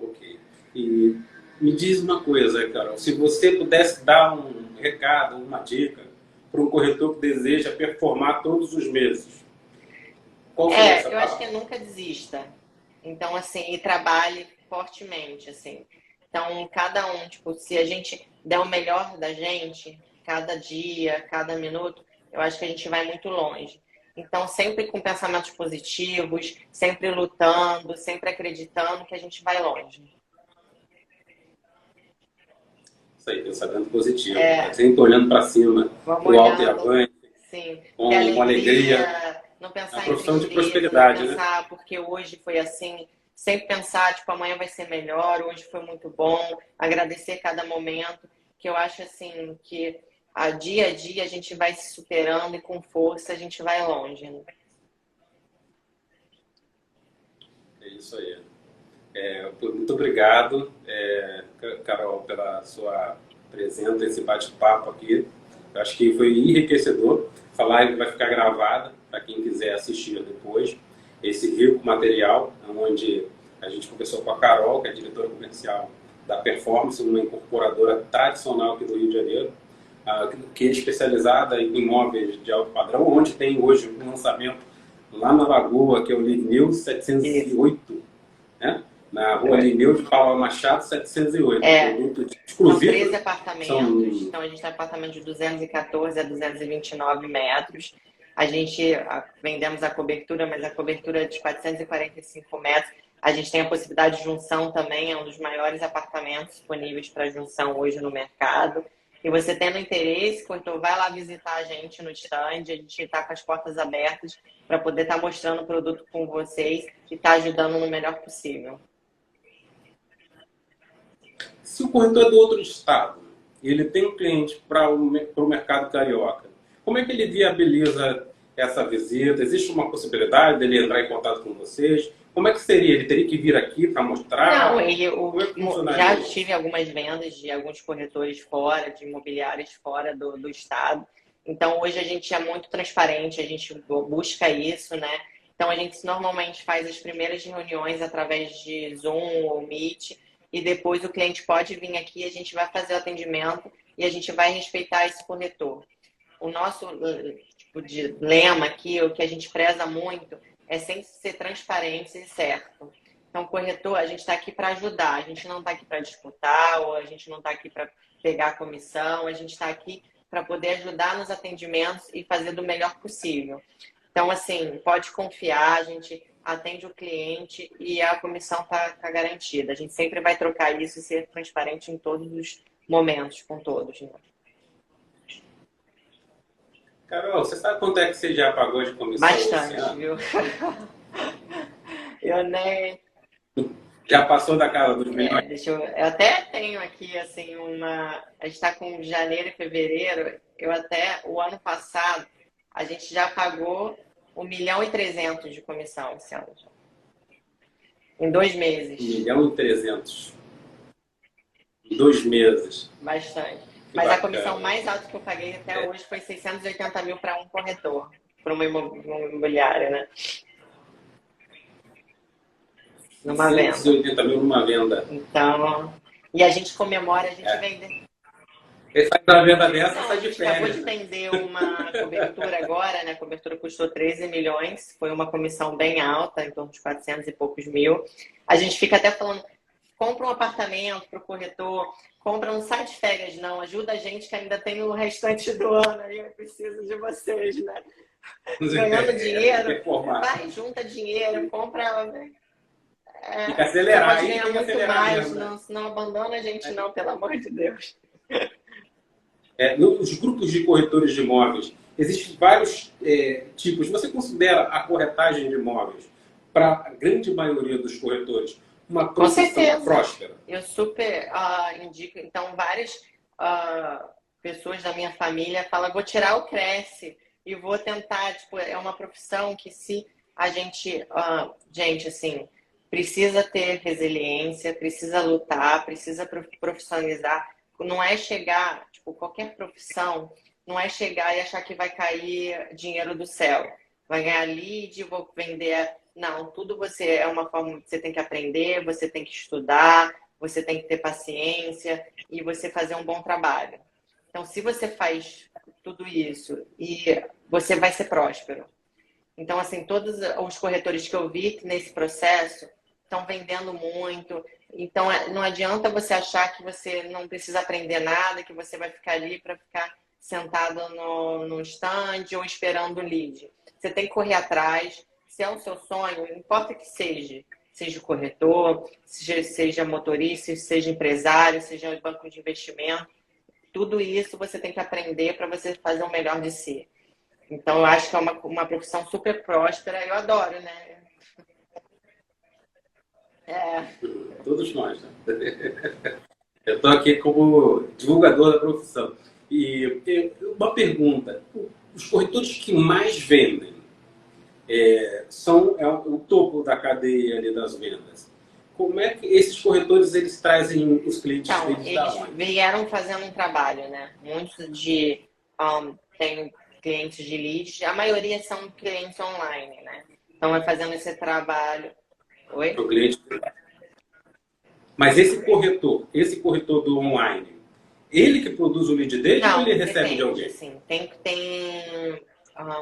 Ok. E me diz uma coisa, Carol, se você pudesse dar um recado, uma dica para um corretor que deseja performar todos os meses, qual seria essa Eu acho que palavra? nunca desista. Então, assim, e trabalhe fortemente, assim. Então, cada um, tipo, se a gente der o melhor da gente, cada dia, cada minuto, eu acho que a gente vai muito longe. Então, sempre com pensamentos positivos, sempre lutando, sempre acreditando que a gente vai longe. Isso aí, pensamento positivo. Tá É, sempre olhando para cima, vamos para o alto e olhando, avante, sim, ter com alegria. alegria, não É uma pensar em profissão de tristeza, não prosperidade, né? pensar porque hoje foi assim, sempre pensar, tipo, amanhã vai ser melhor, hoje foi muito bom, agradecer cada momento, que eu acho assim, que a dia a gente vai se superando e com força a gente vai longe, né? É isso aí. Muito obrigado, Carol, pela sua presença, esse bate-papo aqui. Eu acho que foi enriquecedor. Essa live vai ficar gravada para quem quiser assistir depois. Esse rico material, onde a gente conversou com a Carol, que é diretora comercial da Performance, uma incorporadora tradicional aqui do Rio de Janeiro, que é especializada em imóveis de alto padrão, onde tem hoje um lançamento lá na Lagoa, que é o Lineu Isso. 708, né? Na rua Lineu de Paula Machado, 708. Produto São exclusivo. 13 apartamentos, então a gente tem apartamento de 214 a 229 metros. A gente vendemos a cobertura, mas a cobertura é de 445 metros. A gente tem a possibilidade de junção também, é um dos maiores apartamentos disponíveis para junção hoje no mercado. E você tendo interesse, corretor, vai lá visitar a gente no stand, a gente está com as portas abertas para poder estar mostrando o produto com vocês e estar ajudando no melhor possível. Se o corretor é do outro estado e ele tem um cliente para o mercado carioca, como é que ele viabiliza essa visita? Existe uma possibilidade dele entrar em contato com vocês? Como é que seria? Ele teria que vir aqui para mostrar? Não, Como é que já funcionaria isso? tive algumas vendas de alguns corretores fora, de imobiliários fora do estado. Então, hoje a gente é muito transparente, a gente busca isso, né? Então, a gente normalmente faz as primeiras reuniões através de Zoom ou Meet, e depois o cliente pode vir aqui, a gente vai fazer o atendimento e a gente vai respeitar esse corretor. O nosso tipo de lema aqui, o que a gente preza muito, é sempre ser transparente e certo. Então, corretor, a gente está aqui para ajudar, a gente não está aqui para disputar, ou a gente não está aqui para pegar comissão, a gente está aqui para poder ajudar nos atendimentos e fazer do melhor possível. Então, assim, pode confiar, a gente atende o cliente e a comissão está garantida. A gente sempre vai trocar isso e ser transparente em todos os momentos, com todos, né? Carol, você sabe quanto é que você já pagou de comissão esse Bastante, ano? viu? Eu nem. Já passou da casa dos milhões? Eu até tenho aqui, assim, uma. A gente está com janeiro e fevereiro. O ano passado, a gente já pagou 1.300.000 de comissão esse ano. Em 2 meses. 1.300.000. Em 2 meses. Bastante. Que Mas a bacana. comissão mais alta que eu paguei até hoje foi 680.000 para um corretor, para uma imobiliária, né? Numa venda. 180.000 numa venda. Então, e a gente comemora, a gente vende. Ele faz uma venda dessa, Não, sai a de gente acabou férias. de vender uma cobertura agora, né? A cobertura custou 13 milhões, foi uma comissão bem alta, em torno de 400 e poucos mil. A gente fica até falando, compra um apartamento para o corretor, compra, não sai de férias não, ajuda a gente que ainda tem o restante do ano, aí eu preciso de vocês, né? Ganhando dinheiro, vai, junta dinheiro, compra... Tem que acelerar, pode aí ganhar tem que muito acelerar mais, mesmo, né? não abandona a gente não, pelo amor de Deus. Nos grupos de corretores de imóveis, existem vários tipos. Você considera a corretagem de imóveis, para a grande maioria dos corretores, uma Com profissão certeza. próspera? Eu super indico. Então, várias pessoas da minha família falam, vou tirar o Cresce e vou tentar. Tipo, é uma profissão que se a gente, gente, assim, precisa ter resiliência, precisa lutar, precisa profissionalizar. Não é chegar, tipo, qualquer profissão, não é chegar e achar que vai cair dinheiro do céu. Vai ganhar lead, vou vender. Não, tudo você é uma forma que você tem que aprender, você tem que estudar, você tem que ter paciência e você fazer um bom trabalho. Então, se você faz tudo isso e você vai ser próspero. Então, assim, todos os corretores que eu vi nesse processo estão vendendo muito. Então, não adianta você achar que você não precisa aprender nada, que você vai ficar ali para ficar sentado no stand ou esperando o lead. Você tem que correr atrás. Se é o seu sonho, não importa que seja corretor, seja motorista, seja empresário, seja banco de investimento, tudo isso você tem que aprender para você fazer o melhor de si. Então, eu acho que é uma profissão super próspera. Eu adoro, né? Todos nós, né? Eu estou aqui como divulgador da profissão. E uma pergunta: os corretores que mais vendem são o topo da cadeia ali das vendas. Como é que esses corretores eles trazem os clientes Então, deles da eles onde? vieram fazendo um trabalho, né? Muitos tem clientes de leads, a maioria são clientes online, né? Então, é fazendo esse trabalho. Oi? O cliente. Mas esse corretor do online, ele que produz o lead dele ou Não, ele recebe depende, de alguém? assim. Tem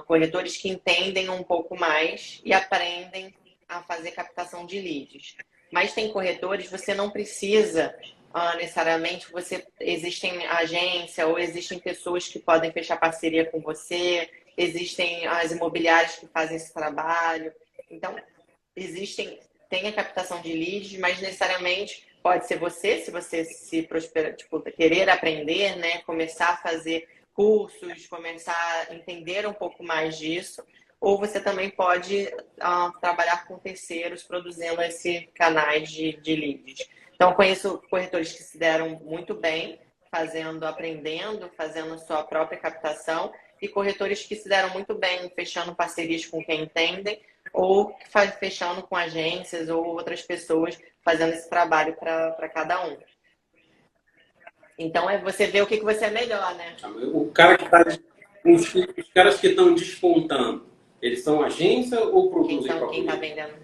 corretores que entendem um pouco mais e aprendem a fazer captação de leads. Mas tem corretores, você não precisa necessariamente, existem agência ou existem pessoas que podem fechar parceria com você, existem as imobiliárias que fazem esse trabalho. Então, tem a captação de leads, mas necessariamente pode ser você, se você se prosperar, tipo, querer aprender, né, começar a fazer cursos, começar a entender um pouco mais disso, ou você também pode trabalhar com terceiros produzindo esse canais de leads. Então, conheço corretores que se deram muito bem aprendendo, fazendo sua própria captação, e corretores que se deram muito bem fechando parcerias com quem entendem, ou fechando com agências ou outras pessoas fazendo esse trabalho para cada um. Então, você vê o que você é melhor, né? O cara que está... Os caras que estão despontando, eles são agência ou produzem para Quem está vendendo?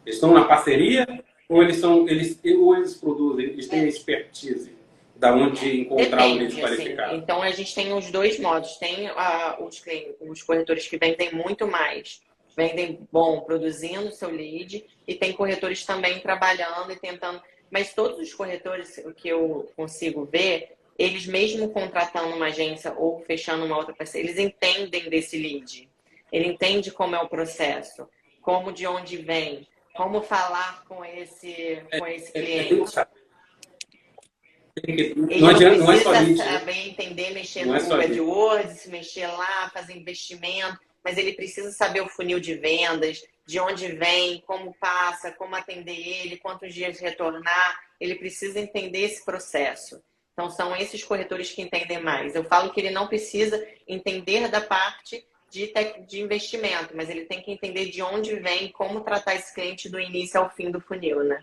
Eles estão na parceria ou eles produzem, eles têm expertise da onde encontrar o lead qualificado? Assim. Então, a gente tem os dois modos. Tem os corretores que vendem muito mais, vendem bom, produzindo seu lead, e tem corretores também trabalhando e tentando. Mas todos os corretores, o que eu consigo ver, eles mesmo contratando uma agência ou fechando uma outra parceria, eles entendem desse lead. Ele entende como é o processo, como de onde vem, como falar com esse cliente. Ele Não precisa saber entender, mexer no Google AdWords, mexer lá, fazer investimento, mas ele precisa saber o funil de vendas, de onde vem, como passa, como atender ele, quantos dias retornar. Ele precisa entender esse processo. Então, são esses corretores que entendem mais. Eu falo que ele não precisa entender da parte de investimento, mas ele tem que entender de onde vem, como tratar esse cliente do início ao fim do funil, né?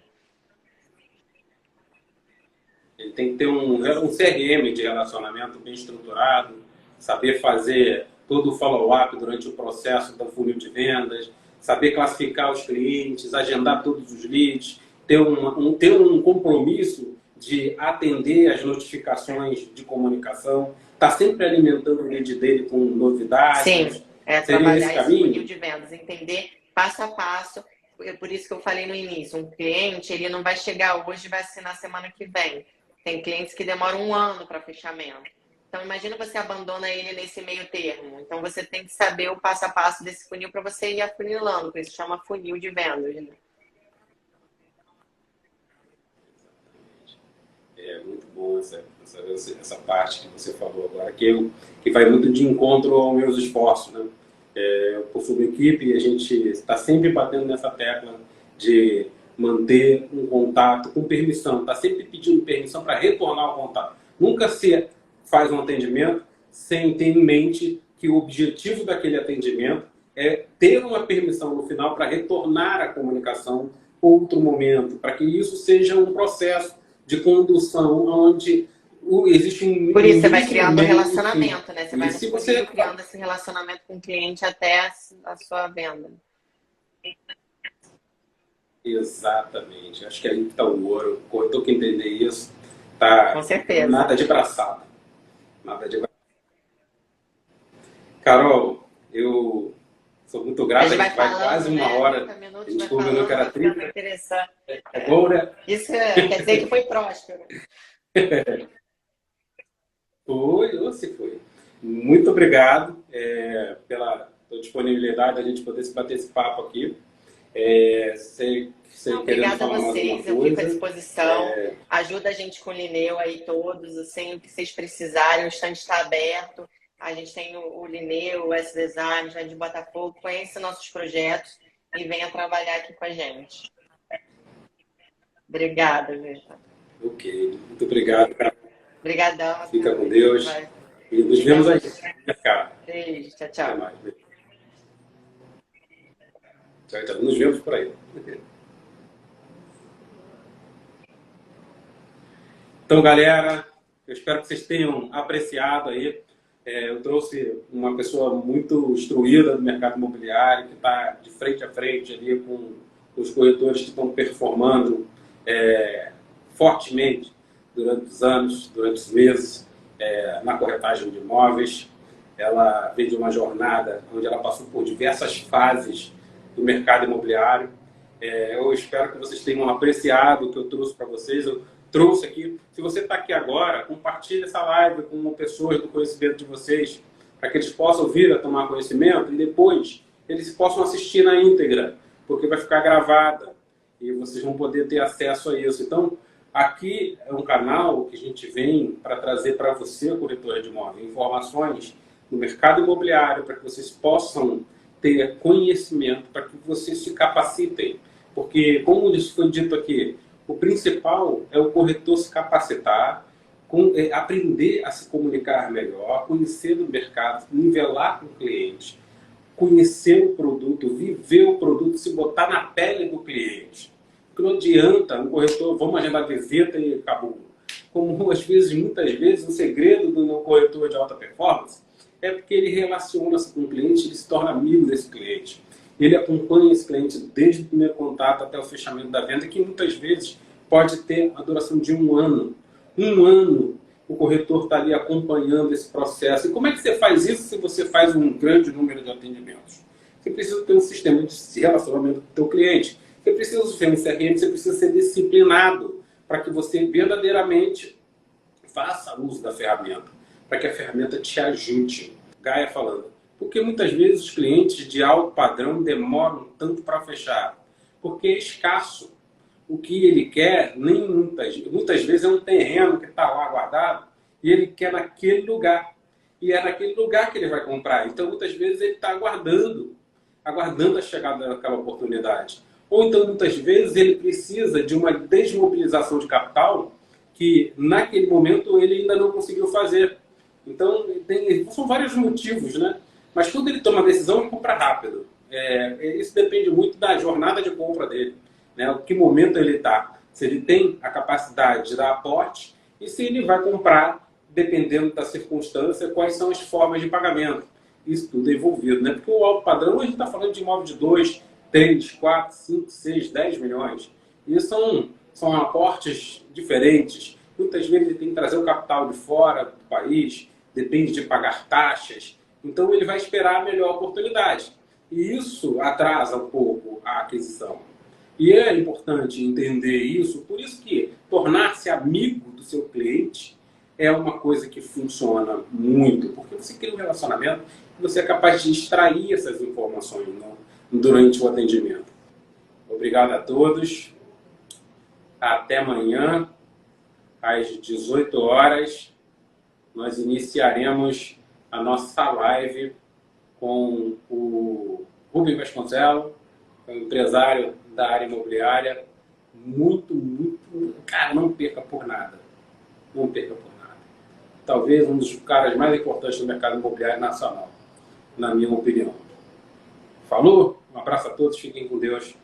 Ele tem que ter um CRM de relacionamento bem estruturado, saber fazer todo o follow-up durante o processo do funil de vendas, saber classificar os clientes, agendar todos os leads, ter um compromisso de atender as notificações de comunicação, estar sempre alimentando o lead dele com novidades. Sim, trabalhar esse funil de vendas, entender passo a passo. Por isso que eu falei no início, um cliente, ele não vai chegar hoje e vai assinar semana que vem. Tem clientes que demoram 1 ano para fechamento. Então, imagina você abandona ele nesse meio termo. Então, você tem que saber o passo a passo desse funil para você ir afunilando, por isso chama funil de vendas. Né? É muito bom essa parte que você falou agora, que vai muito de encontro aos meus esforços. Né? Eu possuo uma equipe e a gente está sempre batendo nessa tecla de manter um contato com permissão, está sempre pedindo permissão para retornar ao contato. Nunca se faz um atendimento sem ter em mente que o objetivo daquele atendimento é ter uma permissão no final para retornar à comunicação outro momento, para que isso seja um processo de condução onde existe um... Por isso, você vai criando um relacionamento, fim. né? Você vai se você criando esse relacionamento com o cliente até a sua venda. Exatamente. Acho que aí que está o ouro. O corretor que entender isso, tá... Com certeza. Nada de braçada. Nada de braçada. Carol, eu sou muito grato. A gente vai quase uma hora. A gente combinou que era 30. Interessante. Agora... Isso quer dizer que foi próspero. Foi, ou se foi. Muito obrigado pela disponibilidade da gente poder bater esse papo aqui. Obrigada a vocês, eu fico à disposição. Ajuda a gente com o Lineu aí todos, assim, o que vocês precisarem, o stand está aberto. A gente tem o Lineu, o S-Design, o de Botafogo, conheça nossos projetos e venha trabalhar aqui com a gente. Obrigada, Vitor. Ok, muito obrigado, cara. Obrigadão. Fica com Deus. E nos vemos aí. Beijo, tchau, tchau. Até mais. Tchau, tchau. Nos vemos por aí. Então, galera, eu espero que vocês tenham apreciado aí. Eu trouxe uma pessoa muito instruída do mercado imobiliário, que está de frente a frente ali com os corretores que estão performando fortemente durante os anos, durante os meses, na corretagem de imóveis. Ela veio de uma jornada onde ela passou por diversas fases do mercado imobiliário. Eu espero que vocês tenham apreciado o que eu trouxe para vocês. Eu trouxe aqui. Se você está aqui agora, compartilhe essa live com pessoas do conhecimento de vocês, para que eles possam vir a tomar conhecimento e depois eles possam assistir na íntegra, porque vai ficar gravada e vocês vão poder ter acesso a isso. Então, aqui é um canal que a gente vem para trazer para você, corretor de imóvel, informações no mercado imobiliário, para que vocês possam ter conhecimento, para que vocês se capacitem. Porque, como isso foi dito aqui, o principal é o corretor se capacitar, aprender a se comunicar melhor, conhecer o mercado, nivelar com o cliente, conhecer o produto, viver o produto, se botar na pele do cliente. Porque não adianta um corretor, vamos agendar visita e acabou. Como muitas vezes, o segredo do corretor de alta performance é porque ele relaciona-se com o cliente, ele se torna amigo desse cliente. Ele acompanha esse cliente desde o primeiro contato até o fechamento da venda, que muitas vezes pode ter a duração de 1 ano. 1 ano o corretor está ali acompanhando esse processo. E como é que você faz isso se você faz um grande número de atendimentos? Você precisa ter um sistema de relacionamento com o seu cliente. Você precisa ter um CRM, você precisa ser disciplinado para que você verdadeiramente faça uso da ferramenta, para que a ferramenta te ajude. Gaia falando. Porque muitas vezes os clientes de alto padrão demoram tanto para fechar, porque é escasso. O que ele quer, muitas vezes é um terreno que está lá guardado e ele quer naquele lugar. E é naquele lugar que ele vai comprar. Então, muitas vezes, ele está aguardando a chegada daquela oportunidade. Ou então, muitas vezes, ele precisa de uma desmobilização de capital que, naquele momento, ele ainda não conseguiu fazer. Então, são vários motivos, né? Mas quando ele toma a decisão, ele compra rápido. Isso depende muito da jornada de compra dele, né? O que momento ele está. Se ele tem a capacidade de dar aporte e se ele vai comprar, dependendo da circunstância, quais são as formas de pagamento. Isso tudo é envolvido, né? Porque o alto padrão, a gente está falando de imóvel de 2, 3, 4, 5, 6, 10 milhões. E são aportes diferentes. Muitas vezes ele tem que trazer o capital de fora do país, depende de pagar taxas. Então, ele vai esperar a melhor oportunidade. E isso atrasa um pouco a aquisição. E é importante entender isso, por isso que tornar-se amigo do seu cliente é uma coisa que funciona muito, porque você cria um relacionamento e você é capaz de extrair essas informações durante o atendimento. Obrigado a todos. Até amanhã, às 18 horas, nós iniciaremos a nossa live com o Rubem Vasconcelos, empresário da área imobiliária, muito, muito... Cara, não perca por nada. Não perca por nada. Talvez um dos caras mais importantes do mercado imobiliário nacional, na minha opinião. Falou? Um abraço a todos, fiquem com Deus.